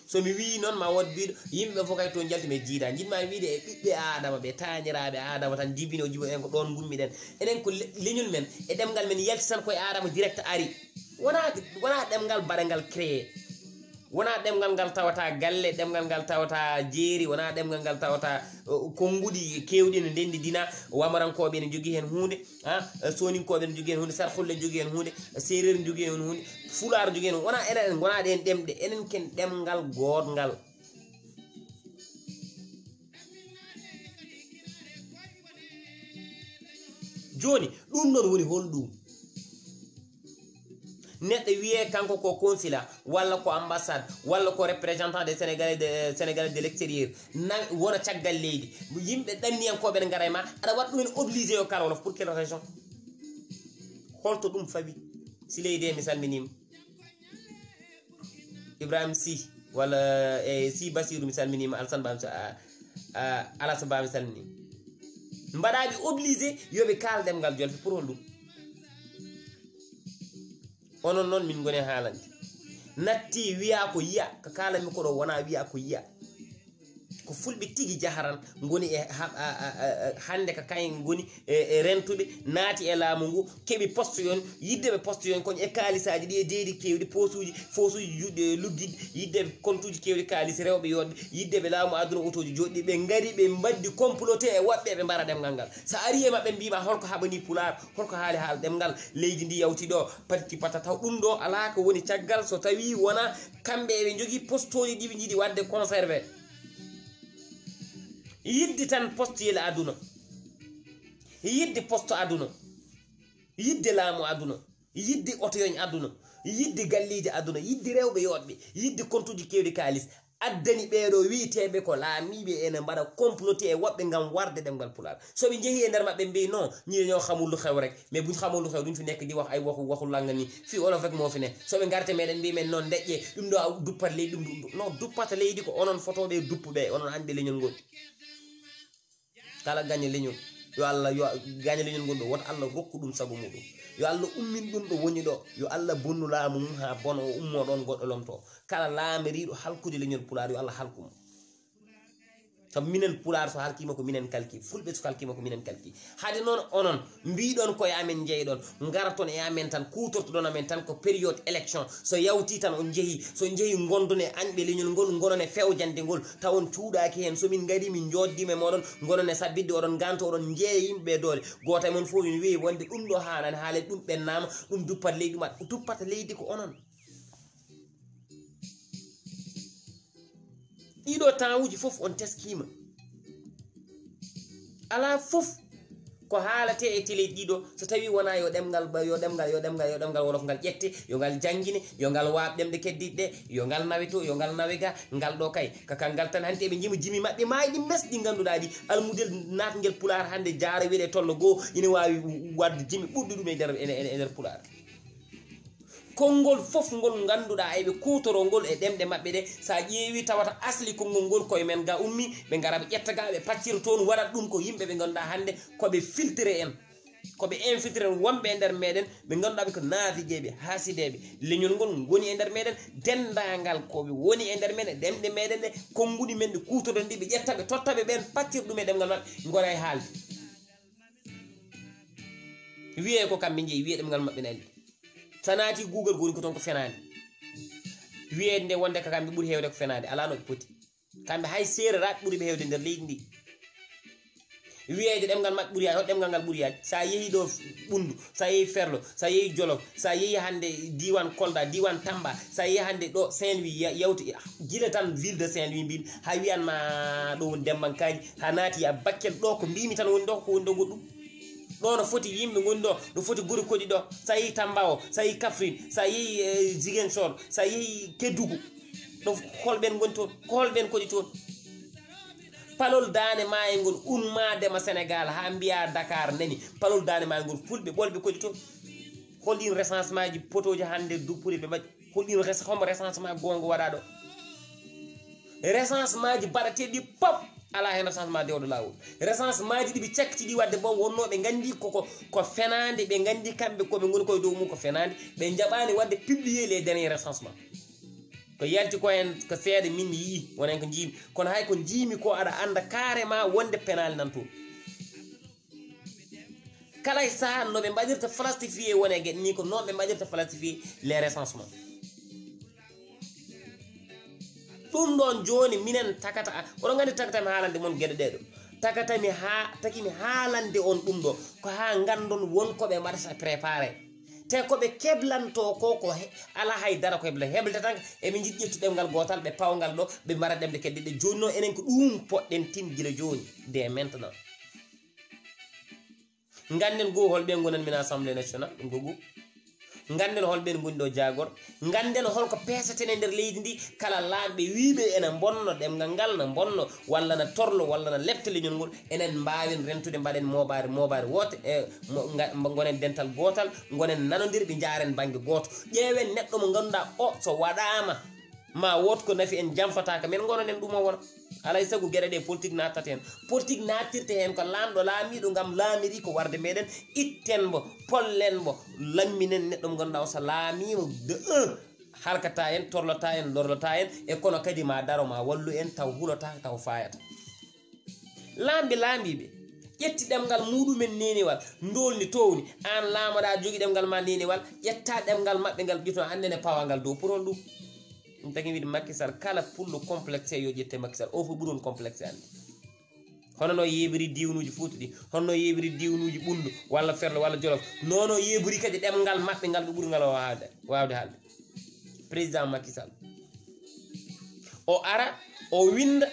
somi wi noon ma wod biɗo yimɓeɓe fof kay to jalti me jiida jiɗma wiide e ɓiɓɓe Adama ɓe tañiraɓe Adama tan jibino jibo en ko ɗon gummiɗen enen ko leñol men e ɗemgal men yalti tan koye Adama direct ari wona ɗemgal baɗengal créé wona ɗemgal ngal tawata galle ɗemgal ngal tawata jeeri wona ɗemgal ngal tawata konguɗi kewɗi no ndendi dina wamarankoɓe ne jogui hen hunde soninkoɓe ne jogui hen hunde sarhulle jogui hen hunde séréer ne jogui hen hunde fular jogui hen wona enen gona ɗen ɗemɗe enen ken ɗemgal godgal joni ɗum noon woni honɗum neɗɗo wiye kanko ko consulat walla ko ambassade walla ko représentant des sénégalais de l'extérieur wona caggal leydi yimɓe ɗanniyankoɓe ne gara e ma aɗa waɗa ɗumen obligé yo kala wolof pour quelle région holto ɗum fawi si leydi e mi salminima Ibrahima Sy walla e Sy Bassirou mi salminima Alassane Ba mi salminima mbaɗaɓe obligé yoɓe kaal ɗemgal Jolfe pour holɗum onon noon min goni haalande natti wiya ko yiya ko kalami ko ɗo wona wiya ko yiya ko fulɓe tigi jaharan goni e hande ko kayen goni e rentuɓe naati e laamu ngu keeɓi poste yon yiddeɓe poste yon koñ e kaalisaji ɗi e deedi kewɗi posuji juɗɗe luggiɗi yiddeɓe comptuji kewɗi kaalis rewɓe yoɗɓe yiddeɓe laamu aduna otoji joɗɗi ɓe gari ɓe mbaddi comploté e woɓɓe ɓe mbara ɗemgal ngal sa ari e maɓɓe mbima holko haɓani Pulaar holko haali haal ɗemgal leydi ndi yawti ɗo patiti pata taw ɗum ɗo ala ko woni caggal so tawi wona kamɓe eɓe jogui postoji ɗiɓe jiiɗi wadde conservé yidde tan poste yel aduna yidde poste aduna yidde laamu aduna yidde otoyoñ aduna yidde galleji aduna yidde rewɓe yoɗɓe yidde comptuji kewɗi kaalis addani ɓeeɗo wiiteɓe ko laamiɓe ene mbaɗa comploté e woɓɓe ngam warde ɗemgal pulaar soɓe jeehi e nder maɓɓe mbi non ñii ñoo xamul lu xew rek mais buñ xamul lu xew duñ fi nekk di wax ay waxu langa ni fii olof rek moo fi ne soɓe ngarte meɗen mbi men noon deƴƴe ɗum ɗo duppat leydi ɗum non duppata leydi ko onon photoɓe duppuɓe onon anɓe leñol ngol kala gagne leñol yo Allah yo gagne leñol ngol ɗo woto Allah rokku ɗum sabu muɗum yo Allah ummin ɗum ɗo woni ɗo yo Allah bonnu laamu mum ha bono o ummo ɗon goɗɗo lomto kala laamiriɗo halkude leñol pulaar yo Allah halkumo sabu minen pulaar so halkima ko minen kalki fulɓe so kalkima ko minen kalki hade noon onon mbiɗon koye amen jeyɗon garaton e amen tan kutortoɗon amen tan ko période élection so yawti tan on jeehi so jeehi gondone anɓe leñol ngol gonon e fewjande ngol taw on cuuɗaki hen somin gari min joddima moɗon gonon e sabbidde oɗon ganto oɗon jeeya yimɓeɓe doole goto e mon fof min weewi wonde ɗum ɗo hanani haale ɗum ɓennama ɗum duppat leydi ma duppata leydi ko onon ɗiɗo temps uji fof on teskima ala fof ko haalate e télé ɗiɗo so tawi wona yo ɗemgal wolof ngal ƴette yo ngal jangguine yo ngal waaɓ ɗemɗe keddiɗɗe yo ngal nawe to yo ngal nawe ga ngal ɗo kay kakangal tan hanti eɓe jima jimi maɓɓe maayi ɗi mesɗi ganduɗa ɗi almudel natguel pulaar hande jaara wiɗe tollo goo ina wawi wadde jimi ɓurɗi ɗum e nder pulaar konngol fof ngol ganduɗa eɓe kutoro ngol e ɗemɗe maɓɓe ɗe sa ƴeewi tawata asli konngol ngol koye men ga ummi ɓe gara ɓe ƴetta ga ɓe paccira toon waɗat ɗum ko yimɓe ɓe ganduɗa hande koɓe filtré en koɓe infiltré wonɓe e nder meɗen ɓe ganduɗa ɓe ko naafijeɓe haasideɓe leñol ngol goni e nder meɗen dendagal koɓe woni e nder meɗen ɗemɗe meɗen ɗe konnguɗi men ɗe kutoron ɗi ɓe ƴetta ɓe totta ɓe ɓen paccir ɗum e ɗemgal maɓɓe gora e haalde wiye ko kamɓe jeeyi wiye ɗemgal maɓɓe nalli sa naati google goni ko toon ko fenade wiyeede nde wonde ka kamɓe ɓuuri hewde ko fenade ala no ɓe poti kamɓe hay seereraɓe ɓuuri ɓe hewde nder leydi ndi wiyeede ɗemgal maɓɓe ɓuuri yaade hoto ɗemgal ngal ɓuuri yaade sa yeehi ɗo ɓundu sa yeehi ferlo sa yeehi jolof sa yeehi hande diwan kolda diwan tamba sa yeehi hande ɗo saint louis yawti guila tan ville de saint louis mbimi ha wiyanma ɗo woni dembankaji ha naati ya bakkel ɗo ko mbimi tan woni ɗo ko woni ɗo goɗɗum ɗo no foti yimɓe goni ɗo no foti guri koɗi ɗo sa yeehi Tamba o sa yeehi Kaffrine sa yeehi Ziguinchor sa yeehi Kédougou ɗo holɓen goni toon ko holɓen koɗi toon palol dane maaye ngol ummadema Sénégal ha mbiya Dakar nani palol dane maaye ngol fulɓe ɓolɓe koɗi toon holɗin recensement ji potoji hande duppuri ɓe mbaɗi holɗin homo recensement gonga waɗa ɗo recensement ji baɗateɗi pop ala hen recensement dewɗo lawol recensement ji ɗiɓe cakkiti ɗi wadde bon wonno ɓe gandi ko fenade ɓe gandi kamɓe koɓe goni koye dow mum ko fenade ɓe jaɓani wadde publier les derniers recensement ko yalti ko hen ko seeɗa min yii wonen ko jiimi kono hay ko jiimi ko aɗa anda carrément wonde penal nan toon kala saha no ɓe mbaɗirta plastifié wone gueɗe ni ko noon ɓe mbaɗirta plastifié les recensement ɗum ɗon joni minen takata oɗon gandi takatami haalande mon gueɗe ɗeɗo takimi haalande on ɗum ɗo ko ha gandon wonkoɓe mbaɗata préparé te koɓe keblanto ko ala haydara ko heblata tan eɓe jiɗi ƴettu ɗemgal gotal ɓe pawgal ɗo ɓe mbara ɗemde keddiɗe joni noon enen ko ɗum poɗɗen tin guila joni de maintenant ganden goo holɓen gonan min assemblée nationale ɗum gogo ganden holɓen goni ɗo jagor ganden holko pesatene nder leydi ndi kala laamɓe wiɓe ene bonno ɗemgal ngal na bonno walla na torlo walla na lepta leñol ngol enen mbawen rentude mbaɗen mobare wote e gonen dental gotal gonen nanodir ɓe jaren banggue goto ƴeewen neɗɗo mo ganduɗa o so waɗama ma wot ko nafi en jamfataka men gononen ɗum o wona alay saago gueɗe ɗe politique nattat hen politique nattirte hen ko lamɗo laamiɗo gam laamiri ko warde meɗen itten mbo pollen mbo lamminen neɗɗo mo ganduɗa o so laamima de 1 harkata en torlota en lorlota en e kono kadi ma daro ma wallu en taw hulota taw fayata laambiɓe ƴetti ɗemgal muɗumen neniwal dolni towni an laamoɗa jogui ɗemgal ma neniwal ƴetta ɗemgal maɓɓe ngal ƴetto anden e pawangal dow pour on ɗum ɗum tagi wiide Macky Sall kala pullo complexé yo ƴette Macky Sall o fo ɓuuron complexé ande hono no yeɓiri diwnuji Fouta ɗi hono no yeɓiri diwnuji Ɓundu walla Ferlo walla Jolof nono yeɓiri kadi ɗemgal maɓɓe ngal ɓe ɓuuri ngal wawde haalde président Macky Sall o ara o winda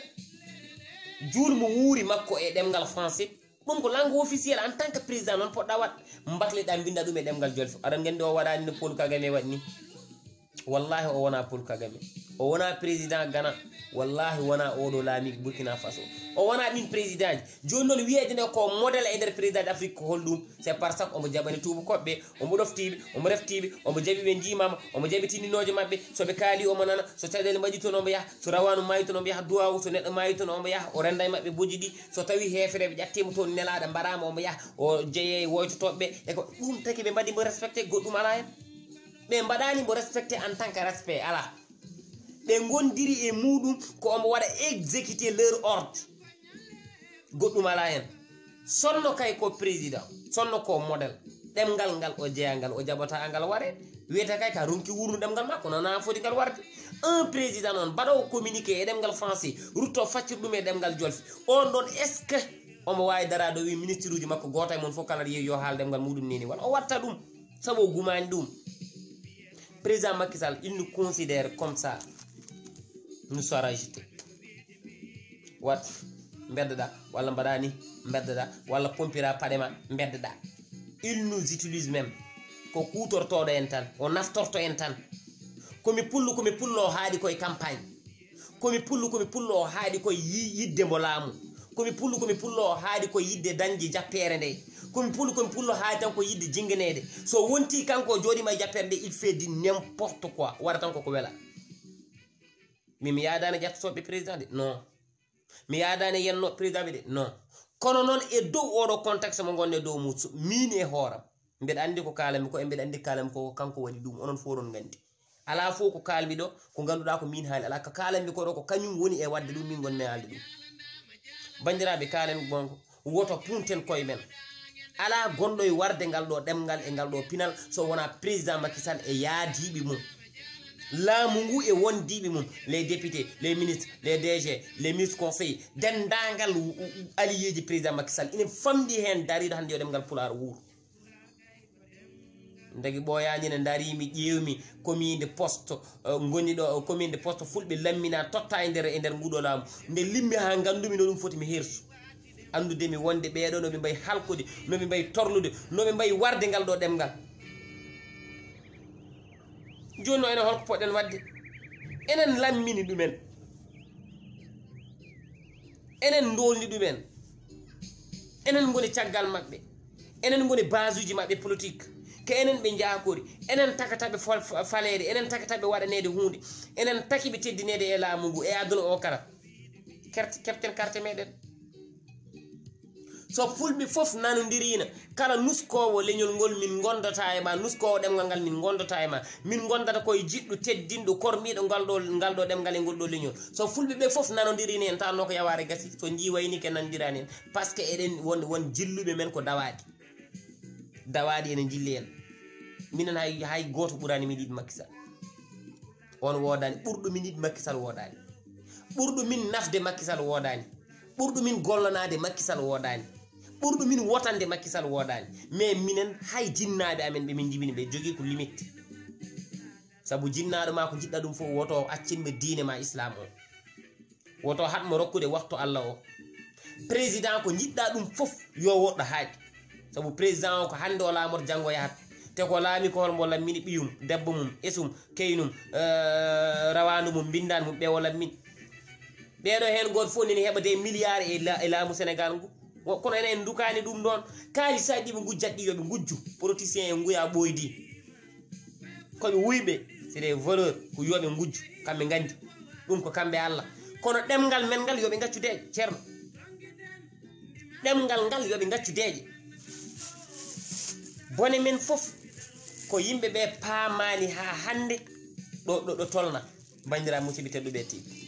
julmo wuuri makko e ɗemgal français ɗum ko langue officiel en tant que président noon poɗɗa wat mbakleɗa binda ɗum e ɗemgal Jolof aɗa gandi o waɗani no Paul Kagame waɗi ni wallahi o wona Paul Kagame o wona président Ghana wallahi wona oɗo laami Burkina Faso o wona ɗin président ji joni noon wiyeede nde ko modèle e nder président d' Afrique ko holɗum c' est par ça que omo jaɓani tubakoɓɓe omo ɗoftiɓe omo reftiɓe omo jaɓi ɓe jimama omo jaɓi tinninoje mabɓe soɓe kaali omo nana so caɗele mbaɗi toon omo yaha so rawanu mayi toon omo yaha duwawu so neɗɗo mayi toon omo yaha o renda e mabɓe boji ɗi so tawi hefereɓe ƴattimo toon nelaɗa mbaɗama omo yaha o jeeye woytotoɓeɓe eko ɗum taki ɓe mbaɗi mo respecté goɗɗum ala hen ɓe mbaɗani mo respecté en tant que respect ala ɓe gondiri e muɗum ko omo waɗa exécuté leur ordre goɗɗum ala hen sonno kay ko président sonno ko modèle ɗemgal ngal o jeeyangal o jaɓata ngal ware wiyete kay ka ronki wurnu ɗemgal makko nona foti ngal warde un président noon mbaɗowo communiqué e ɗemgal français rutto faccir ɗum e ɗemgal jolfi on ɗon est ce que omo wawi darade o wi ministre uji makko goto e moon fof kala yeehi yo haal ɗemgal muɗum nini wala o watta ɗum saabu o gumani ɗum président Macky Sall il nous considère comme ça nous sera jeté wat bedda walla mbaɗa ni bedda walla pompira paɗema bedda il nous utilise même ko kutortoɗo en tan o naftorto en tan komi pullo o haaɗi koye campagne komi pullo o haaɗi koye yidde mbo laamu komi pullo o haaɗi koye yidde dañde jappere nde komi pullo haaɗi tan ko yidde jinganede so wonti kanko o jooɗima e jappere nde il fait du n'importe quoi waɗa tan koko wela mi yaadani ƴettotoɓe président de non mi yaadani yenno président ɓe de non kono noon e dow oɗo contexte mo gonne dow mum min e hooram mbeɗa andi ko kalami ko e mbeɗa andi kalami ko kanko waɗi ɗum onon fof on gandi ala fof ko kalmi ɗo ko ganduɗa ko min haali ala ko kalami ko ɗo ko kañum woni e wadde ɗum min gonmi haalde ɗum bandiraɓe kalami gonko woto punten koye men ala gonɗo e warde ngal ɗo ɗemgal e ngal ɗo pinal so wona président Macky Sall e yaadiɓe mum laamu ngu e wondiɓe mum les députés les ministres les DG les ministres conseils dendagal alliéji président Macky Sall ina famɗi hen dariɗo hande yo ɗemgal pulaar wuuro dagui ɓoyañi ne darimi ƴewmi commune de poste goni ɗo commune de poste fulɓe lammina totta e nder nguɗo laamu nde limmi ha gandumi no ɗum foti mi hersu andudemi wonde ɓeɗo noɓe mbayi halkude noɓe mbayi torlude noɓe mbayi warde ngal ɗo ɗemgal joni no enen holko poɗɗen wadde enen lammini ɗumen enen dolni ɗumen enen goni caggal maɓɓe enen goni base uji maɓɓe politique ko enen ɓe jakori enen takataɓe falede enen takataɓe waɗanede hunde enen takiɓe teddinede e laamu ngu e aduna o kala keften carte meɗen so fulɓe fof nanodirina kala nuskowo leñol ngol min gondata e ma nuskowo ɗemgal ngal min gondata e ma min gondata koye jiɗɗo teddinɗo kormiɗo ngal ɗo ɗemgal e ngol ɗo leñol so fulɓe ɓe fof nanodirina en tanno ko yaware gasi so jiwayni ke nanodirani en par ce que eɗen won jilluɓe men ko dawaɗi enen jilli en minen hay goto ɓurani min yiɗi Macky Sall on wodani ɓurɗo min yiɗi Macky Sall wodani ɓurɗo min nafde Macky Sall wodani ɓurɗo min gollonade Macky Sall wodani ɓurɗo min wotande Macky Sall wodani mais minen hay jinnaɓe amen ɓe min jibini ɓe jogui ko limite saabu jinnaɗo ma ko jiɗɗa ɗum fof woto accinmo diine ma islam o woto hatmo rokkude waktu Allah o président ko jiɗɗa ɗum fof yo woɗɗo haaji saabu président o ko hande o laamoto janggo yahat te ko laami ko holmo lammini ɓiyum debbo mum esum keynum rawandu mum bindani mum ɓe o lammin ɓeɗo hen goto fof nini heɓa des milliards e laamu Sénégal ngu kono enen en dukani ɗum ɗon kaalisaji ɗiɓe gujjatɗi yoɓe gujju politicien e guya ɓoydi koɓe wuyɓe c'est des voleurs ko yoɓe gujju kamɓe gandi ɗum ko kamɓe Allah kono ɗemgal men ngal yoɓe gaccudeje ceerno ɗemgal ngal yoɓe gaccudeje bone men fof ko yimɓeɓe paamani ha hande ɗo tolna bandira musidɓe tedduɓe tiɓe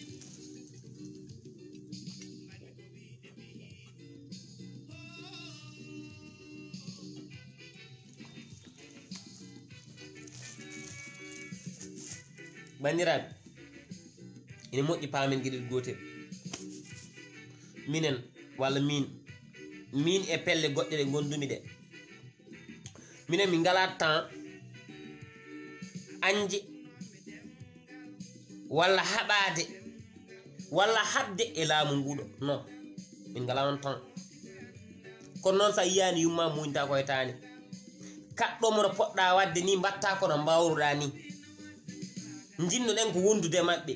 bandiraɓe ene moƴƴi paamen gueɗel gotel minen walla min e pelle goɗɗe ɗe gondumi ɗe minen min ngala temps anje walla haɓade walla habde e laamu nguɗo non min ngala on temps kono noon sa yiyani yumma muñta koye tani kaɗɗomo no poɗɗa wadde ni mbatta kono mbawruɗa ni jinnuɗen ko wondude maɓɓe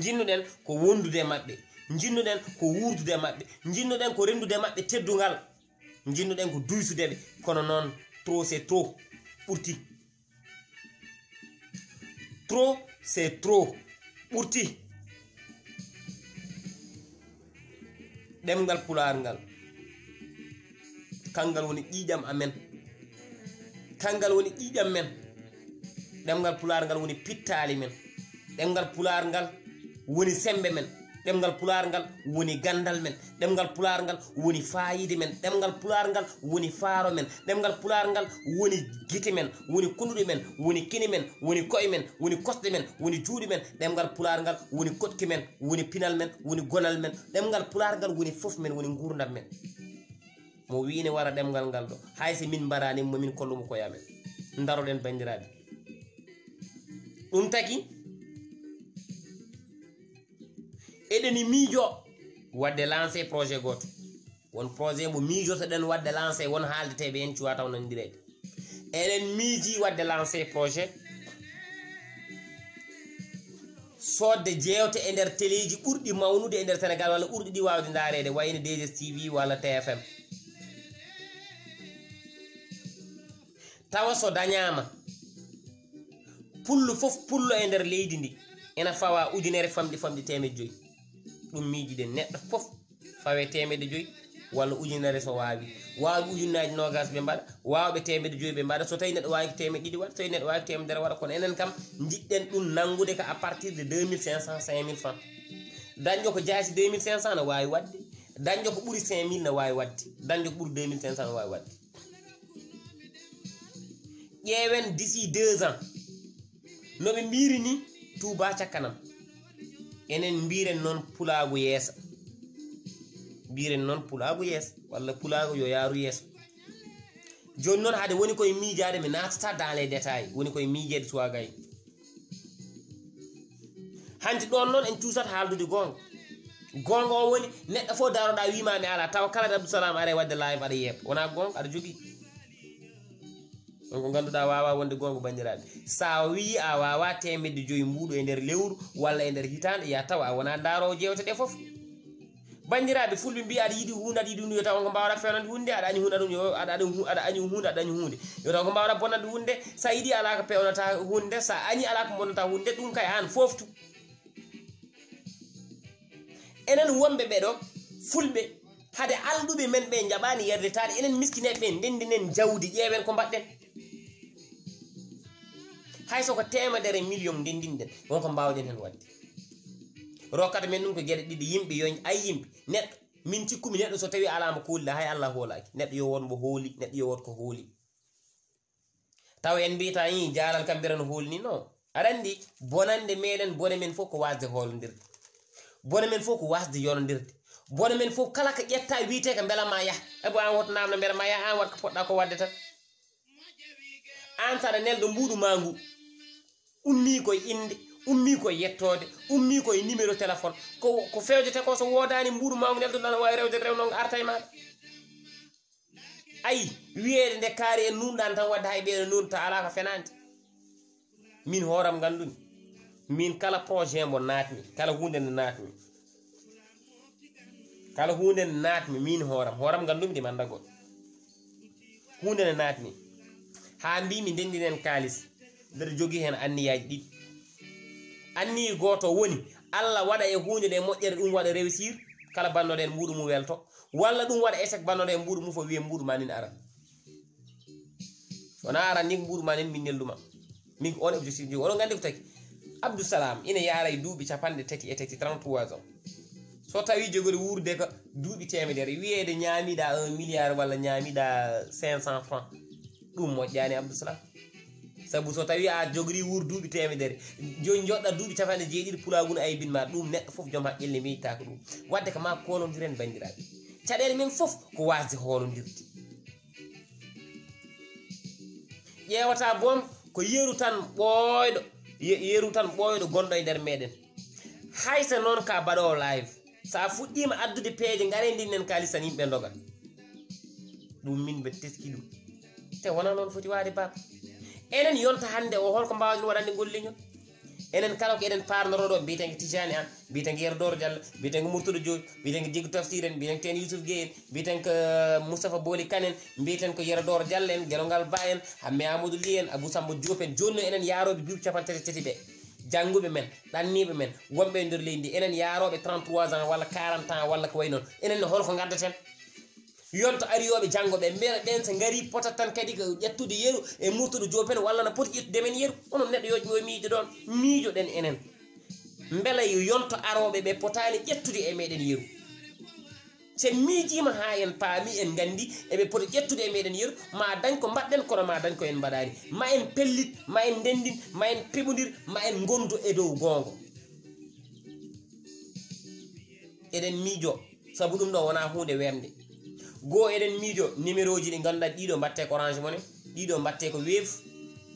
jinnuɗen ko wondude maɓɓe jinnuɗen ko wurdude maɓɓe jinnuɗen ko rendude maɓɓe teddungal jinnuɗen ko duysudeɓe kono noon trop c'est trop ɓurti trop c'est trop ɓurti ɗemgal pular ngal kangal woni ƴiƴam amen kangal woni ƴiƴam men ɗemgal pular ngal woni pittali men ɗemgal pular ngal woni sembe men ɗemgal pular ngal woni gandal men ɗemgal pular ngal woni fayide men ɗemgal pular ngal woni faaro men ɗemgal pular ngal woni gite men woni kunduɗe men woni kini men woni koye men woni kosɗe men woni juuɗe men ɗemgal pular ngal woni kotki men woni pinal men woni gonal men ɗemgal pular ngal woni fof men woni gurdam men mo wiine wara ɗemgal ngal ɗo hayso min mbarani momin kollumo koyamen daroɗen bandiraɓe ɗum tagi eɗeni miijo wadde lancé projet goto won projet mo miijotoɗen wadde lancé won haaldeteɓe en cuwa taw nandirede eɗen miiji wadde lancé projet sodde jewte e nder téléji ɓurɗi mawnude e nder sénégal walla ɓurɗi ɗi wawde darede wayno DSTV walla TFM tawa so dañama pullo fof pullo e nder leydi ndi ena fawa ujunere famɗi 500 ɗum miijiɗen neɗɗo fof fawe 500 walla ujunere so wawi ujunnaji nogas ɓe mbaɗa wawɓe 500 ɓe mbaɗa so tawi neɗɗo wawi ko 200 waɗa so tawi neɗɗo wawi 100 waɗa kono enen kam jiɗɗen ɗum nangude ka à partir de 2500 5000 francs dañƴo ko jaasi 2500 no wawi wadde dañƴo ko ɓuuri 5000 no wawi wadde dañƴo ko ɓuuri 2500 no wawi wadde ƴeewen d'ici 2 ans noɓe mbiri ni Touba cakkanam enen mbiren noon pulagu yeesa mbiren noon pulagu yeesa walla pulagu yo yaaru yeeso joni noon haade woni koye miijade mi natata dans les détails woni koye miijede suwagayi hanti ɗon noon en cuusat haaldude gonga gonga o woni neɗɗo fof daroɗa wimami ala tawa kala de Abdoussalam are wadde live aɗa yeeɓa wona gonga aɗa jogui on ko ganduɗa wawa wonde gonga bandiraɓe sa wi a wawa 500 mbuɗo e nder lewru walla e nder hitande ya tawa a wona darowo jewte ɗe foof bandiraɓe fulɓe mbi aɗa yiiɗi hunde aɗa yiiɗi hunde yo taw ko mbawɗa fewnande hunde aɗa añi hunde aɗa añi hunde aɗa añi hunde yo taw ko mbawɗa bonnande hunde sa yiiɗi ala ko pewnata hunde sa añi ala ko bonnata hunde ɗum kay an foftu enen wonɓe ɓeɗo fulɓe hade alɗuɓe men ɓe jaɓani yerdetade enen miskineɓe ɓe ndendinen jawdi ƴeewen ko mbaɗɗen hayso ko 100 million ndendinɗen wonko mbawɗen hen wadde rokkata men ɗum ko gueɗe ɗiɗi yimɓe yo ay yimɓe neɗɗo min cikkumi neɗɗo so tawi alama kuulida hay Allah hoolaki neɗɗo yo won mo hooli neɗɗo yo wot ko hooli taw en mbiyata yi jaalal kam mbira no hooli ni non aɗa andi bonande meɗen bone men fof ko wasde hoolodirde bone men fof ko wasde yonodirde bone men fof kala ko ƴetta wiite ko beelama yaha ebo an woto namno mbiyata ma yaha an wat ko poɗɗa ko wadde tan an saɗa nelɗo mbuɗu ma ngu ummi koye inde ummi koye yettode ummi koye numéro téléphone ko fewjete ko so wodani mbuɗu ma ngu nelɗo ɗan wawi rewde rewno ngo arta e maɗa ayi wiyede nde kaari en nunɗan tan wadde hay ɓeɗo nunta ala ko fenande min hooram gandumi min kala projet mo natmi kala hunde nde natmi kala hunde nde natmi min hooram gandumi ɗi manda goɗɗo hunde nde natmi ha mbimi ndendinen kalis mbeɗa jogui hen anniyaji ɗiɗi anniyi goto woni Allah waɗa e hunde nde moƴƴere ɗum waɗa réussir kala bannoɗo en mbuɗu mum welto walla ɗum waɗa échec bannoɗo en mbuɗu mum fo wiye mbuɗu ma nin aran wona aran ni mbuɗu ma nin min nelduma min on objectif jogi oɗon gandi ko taki Abdoussalam ina yaara e duuɓi 33 33 ans so tawi jogori wurde ko duuɓi 100 wiyede ñaamiɗa 1 milliard walla ñaamiɗa 500 francs ɗum moƴƴani Abdoussalam sabu so tawi a jogori duuɓi 100 joni joɗɗa duuɓi 90 pulagun aybin ma ɗum neɗɗo foof joom haqqille miyitta ko ɗum wadde ko ma kolodiren bandiraɓe caɗele men foof ko wasde hoolodirde ƴewata boom ko yeru tan ɓooyɗo gonɗo e nder meɗen haysa noon ka baɗowo live sa fuɗɗima addude peeje ngare ndinnen kalis tan yimɓe dogat ɗum min ɓe teski ɗum te wona noon foti waade baba enen yonta hande o holko mbawden waɗande golliñol enen kala ko enen parnoroɗo mbiyeten Tijani an mbiyeten Yerdor Diallo mbiyeten Murtudo Diop mbiyeten Jiggo Tafsir en mbiyeten Ten Youssouf Gueye en mbiyeten ko Moustapha Boli Kane en mbiyeten ko Yerdor Diallo en Gelongal Ba en Hamme Amadou Ly en Abou Samba Diop en joni enen yaroɓe duuɓi 33 ɓe jangguɓe men ɗanniɓe men wonɓe e nder leydi enen yaroɓe 33 ans walla 40 ans walla ko way noon enen ne holko gaddaten yonto ariyoɓe janggoɓe mbiyata ɓen so gari potat tan kadi ko ƴettude yeeru e Murtudo Diop en walla no poti ƴettude men yeeru onon neɗɗo yo miijo ɗon miijoɗen enen beela yonto aroɓe ɓe potani ƴettude e meɗen yeeru sen miijima ha en paami en gandi eɓe poti ƴettude e meɗen yeeru ma dañ ko mbaɗɗen kono ma dañ ko en mbaɗani ma en pellit ma en ndendin ma en peɓodir ma en gondu e dow gongo eɗen miijo saabu ɗum ɗo wona hunde wemde go eɗen miijo numéro ji ɗi ganduɗa ɗiɗo mbatte ko Orange Money ɗiɗo mbatte ko Wave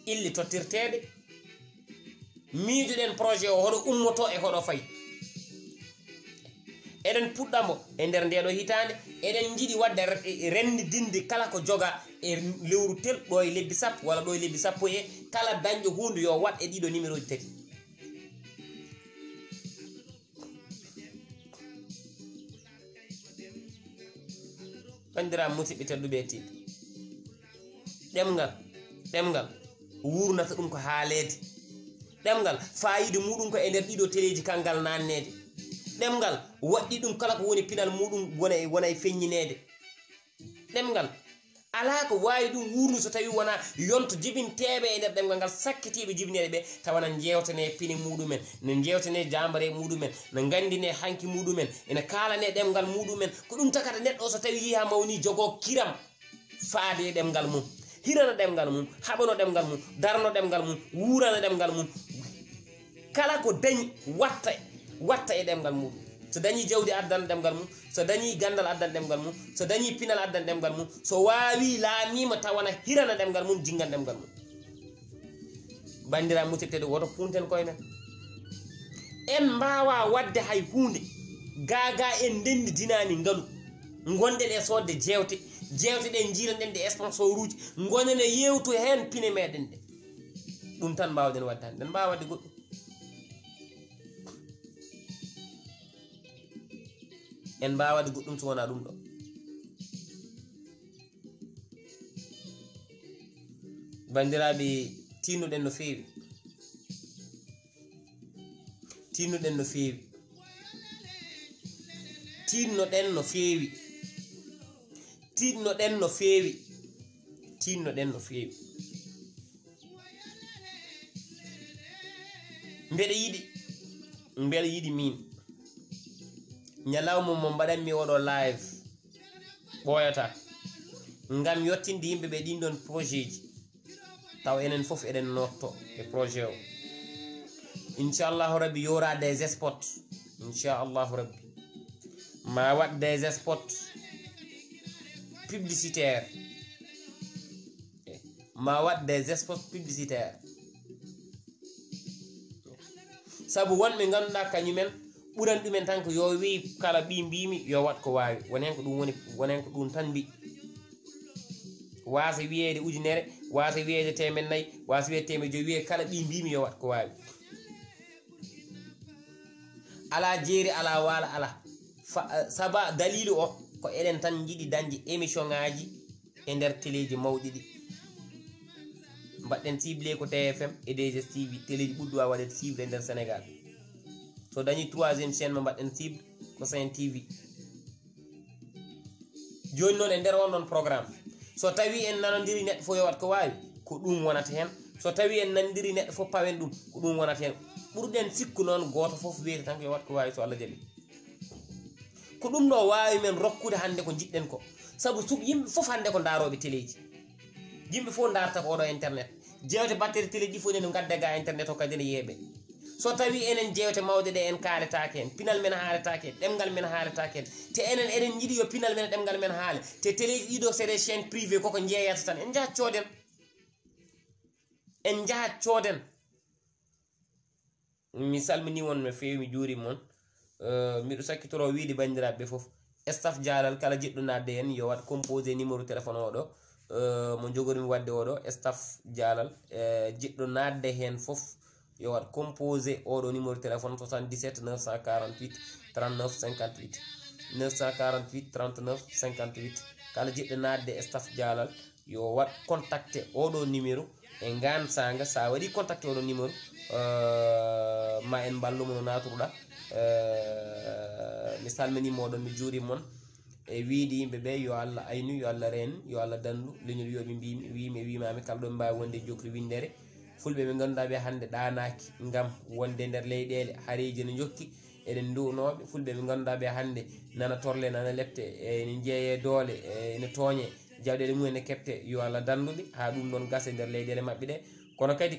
illi tottirteɗe miijoɗen projet o hoɗo ummoto e hoɗo fayi eɗen puɗɗamo e nder ndeɗo hitande eɗen jiiɗi wadde rendidinde kala ko joga e lewru tel ɗo e lebbi sappo walla ɗo e lebbi sappo e kala dañƴo hunde yo wat e ɗiɗo numéro ji tati bandiraɓe musidɓe tedduɓe e tiɗ ɗemgal wurnata ɗum ko haalede ɗemgal fayida muɗum ko e nder ɗiɗo téléji kangal nannede ɗemgal waɗɗi ɗum kala ko woni pinal muɗum wona e feññinede ɗemgal ala ko wawi ɗum wurnu so tawi wona yonto jibinteɓe e nder ɗemgal ngal sakkitiɓe jibineɗe ɓe tawana jewtane pine muɗumen ne jewtane jambare muɗumen ne gandine hanki muɗumen ene kalane ɗemgal muɗumen ko ɗum takata neɗɗo so tawi yiha mawni jogo kiram faade e ɗemgal mum hirana ɗemgal mum haɓano ɗemgal mum darno ɗemgal mum wurana ɗemgal mum kala ko dañi watta e ɗemgal muɗum so dañi jawdi addan ɗemgal mum so dañi gandal addan ɗemgal mum so dañi pinal addan ɗemgal mum so wawi laamima tawana hirana ɗemgal mum jingan ɗemgal mum bandira musidɓe woto punten koye men en mbawa wadde hay hunde gaga en ndendi dinani ngalu gonɗen e sodde jewte ɗe jiilanɗen de sponsor uji gonen e yewtu hen pine meɗen ɗe ɗum tan mbawɗen wadde hande en mbawa wadde goɗɗum en mbawa wadde goɗɗum so wona ɗum ɗo bandiraɓe tinnuɗen no fewi tinnoɗen no fewi tinnoɗen no fewi tinnoɗen no fewi tinnoɗen no fewi mbeɗa yiɗi min ñalawma mo mbaɗanmi oɗo live ɓoyata ngam yottinde yimɓe ɓe ɗin ɗon projet ji taw enen fof eɗen notto e projet o inchallahu rabbi yora des spots inchallahu rabbi ma wat des spots publicitaire ma wat des spots publicitaire sabu wonɓe ganduɗa kañumen ɓuran ɗumen tan ko yo wi kala ɓi mbimi yo wat ko wawi wonen ko ɗum woni wonen ko ɗum tan mbi wasa wiyede ujunere wasa wiyede 400 wasa wiyede 100 wiye kala ɓi mbimi yo wat ko wawi ala jeeri ala wala ala saba dalilu o ko eɗen tan jiiɗi dañde émission ngaji e nder téléji mawɗi ɗi mbaɗɗen ciblé ko TFM e DGTV téléji ɓurɗo wa waɗede cible e nder Sénégal so dañi 3e chaîne mo mbaɗɗen cible ko Sen TV joni noon e nder on ɗon programme so tawi en nanodiri neɗɗo fof yo wat ko wawi ko ɗum wonata hen so tawi en nandiri neɗɗo fof pawen ɗum ko ɗum wonata hen ɓurɗen sikku noon goto fof wiyete tan ko yo wat ko wawi so Allah jaaɓi ko ɗum ɗo wawi men rokkude hande ko jiɗɗen ko saabu suk yimɓe fof hande ko daroɓe téléji yimɓe fof darta ko oɗo internet jewte battere téléji fof ne no gadde ga internet o kadi ne yeeɓe so tawi enen jewte mawɗe ɗe en kaaletake hen pinal men haaletake hen ɗemgal men haaletake hen te enen eɗen jiiɗi yo pinal men ɗemgal men haale te téléji ɗiɗo c'est des chaînes privé koko jeeyata tan en jahat cooden en jahat cooden mi salmini won no fewi mi juuri moon miɗo sakkitoro wiide bandiraɓe foof staff jaalal kala jiɗɗo nadde hen yo wat composé numéro téléphone oɗo mo jogorimi wadde oɗo staff dialal jiɗɗo nadde hen fof yo wat composé oɗo numéro téléphone 77 948 39 58 948 39 58 kala jiɗɗo nadde staff dialal yo wat contacté oɗo numéro e ngan sanga sa waɗi contacté oɗo numéro ma en ballumo no naturuɗa mi salminima oɗon mi juuri mon e wiide yimɓeɓe yo Allah aynu yo Allah reen yo Allah dandu leñol yoɓe mbimi wimami kala ɗo mbawi wonde jokri windere fulɓe ɓe ganduɗa ɓe hande ɗanaki gam wonde nder leyɗele haareji ne jokki eɗen duwnoɓe fulɓe ɓe ganduɗa ɓe hande nana torle nana lepte ene jeeye doole ene tooñe jawɗele mumen ne kepte yo Allah danduɓe ha ɗum ɗon gasa nder leyɗele mabɓe ɗe kono kadi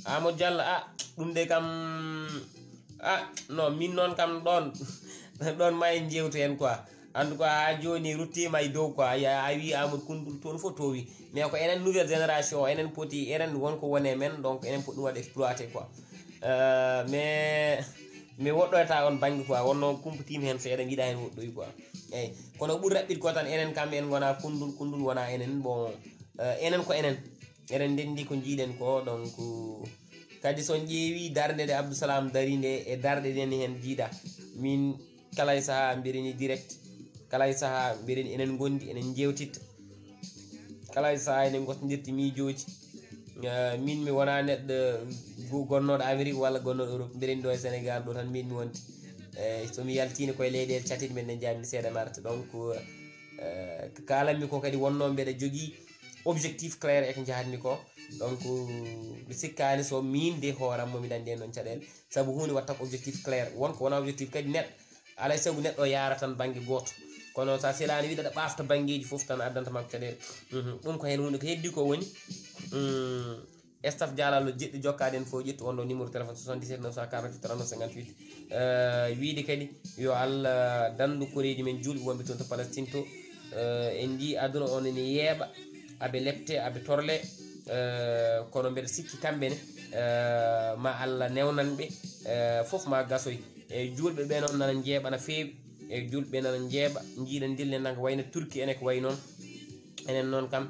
Amadou Diallo ɗum de kam non min noon kam ɗon ma en jewtu hen quoi en tout cas ha joni ruttima e dow quoi a wi Amadou Koundoul toon fof towi mais ko enen nouvelle génération enen poti enen wonko wone men donc enen poti ɗum waɗa exploité quoi mais mi woɗɗoyta on banggue quoi wonno kumpitima hen so eɗen jiiɗa hen woɗɗoy quoi eyyi kono ɓuuri raɓɓiɗe ko tan enen kam en gona Koundoul wona enen bon enen ko enen eɗen ndendi ko jiiɗen ko donc kadi son ƴeewi darde nde Abdousalam dari nde e darde ɗen hen jiiɗa min kala e saaha mbiɗeni direct kala e saaha mbiɗeni enen gondi enen jewtitta kala e saaha enen gossodirti miijoji min mi wona neɗɗo gonnoɗo Amérique walla gonnoɗo Europe mbiɗeni ɗo e Sénégal ɗo tan min mi wonti somi yaltini koye leyɗele catiɗe men ɗe jammi seeɗa marta donc kalanmi ko kadi wonno mbeɗa jogui objectif clair eko jahatmi ko donc mi sikkani so min de hooram momi dandi en noon caɗele saabu hunde watta ko objectif clair wonko wona objectif kadi neɗɗo alay saabu neɗɗo o yaara tan banggue goto kono sa selani wiɗaɗa ɓafta banggueji foof tan addanta makko caɗele ɗum ko hen hunde ko heddi ko woni staff dialal jiɗɗo jokkade en fo ƴettu on ɗo numéro téléphone 77 948 39 58 wiide kadi yo Allah dandu koreji men julɓe wonɓe toon to Palestine to en ji aduna on ene yeeɓa aɓe lepte aɓe torle kono mbeɗa sikki kamɓene ma Allah newnanɓe foof ma gasoy e julɓe ɓe noon nana jeeɓa no feewi e julɓe nana jeeɓa jiiɗa dille nanga wayno Turki ene ko way noon enen noon kam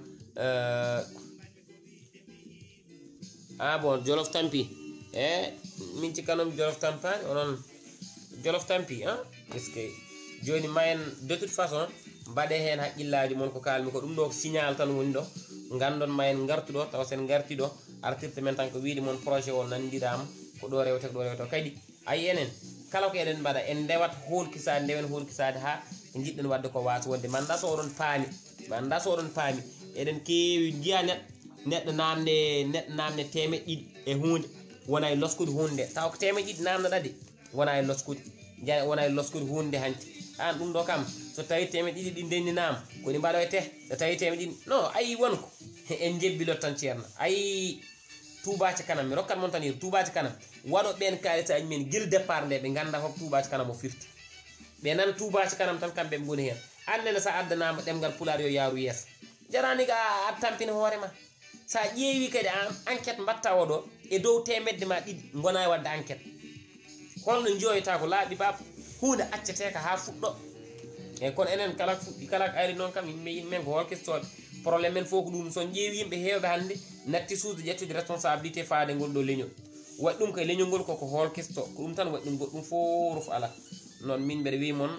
bon Jolof tampi min cikkanomi Jolof tampani onon Jolof tampi est ce que joni ma en de toute façon mbaɗe hen haqqillaji mon ko kalmi ko ɗum ɗo ko signal tan woni ɗo gandon ma en gartuɗo taw sen garti ɗo artirte men tan ko wiide mon projet o nandirama ko ɗo rewte ko ɗo rewte kadi ayi enen kala ko eɗen mbaɗa en ndewat holkisade ndewen holkisade ha ko jiɗɗen wadde ko wasa wonde manda so oɗon paami eɗen kewi jiya neɗɗo namde temeɗɗe ɗiɗi e hunde wona e loskude hunde nde taw ko temeɗɗe ɗiɗi namdoɗa de wona e loskude hunde hanti an ɗum ɗo kam so tawi temeɗɗe ɗiɗi ɗi ndendinama koɗi mbaɗoyte so tawi temeɗɗe ɗiɗi non ayi wonko en jebbilot tan ceerno ayi tubaci kanam mi rokkat mon tan yir tubaci kanam waɗo ɓen kalisaji men guila départ nde ɓe ganda hof tubaci kanam o firti ɓe nan tubaci kanam tan kamɓe ɓe goni hen annene sa addanama ɗemgal pulaar yo yaaru yeeso jarani ga a tampini hoorema sa ƴeewi kadi enquête mbatta oɗo e dow temedde ma ɗiɗi gona e wadde enquête holno joyta ko laaɓi bab hunde acceteka ha fuɗɗo e kono enen kala fuɗɗi kala ko ari noon kam yimɓe ko holkistoɓe probléme men fof ko ɗum son ƴeewi yimɓe hewɓe hande natti suude ƴettude responsabilité faade ngol ɗo leñol waɗi ɗum koye leñol ngol koko holkisto ko ɗum tan waɗi ɗum goɗɗum fof ala noon min mbeɗa wi moon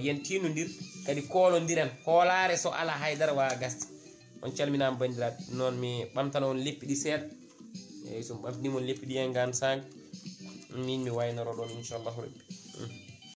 yen tinnodir kadi kolodiren hoolare so ala haydara wawa gasde on calminama bandiraɓe noon mi ɓamtana on leppi ɗi seeɗa eyyi somi ɓamtinimon leppi ɗi e gan sang min mi waynoro ɗon inchallahu rabbi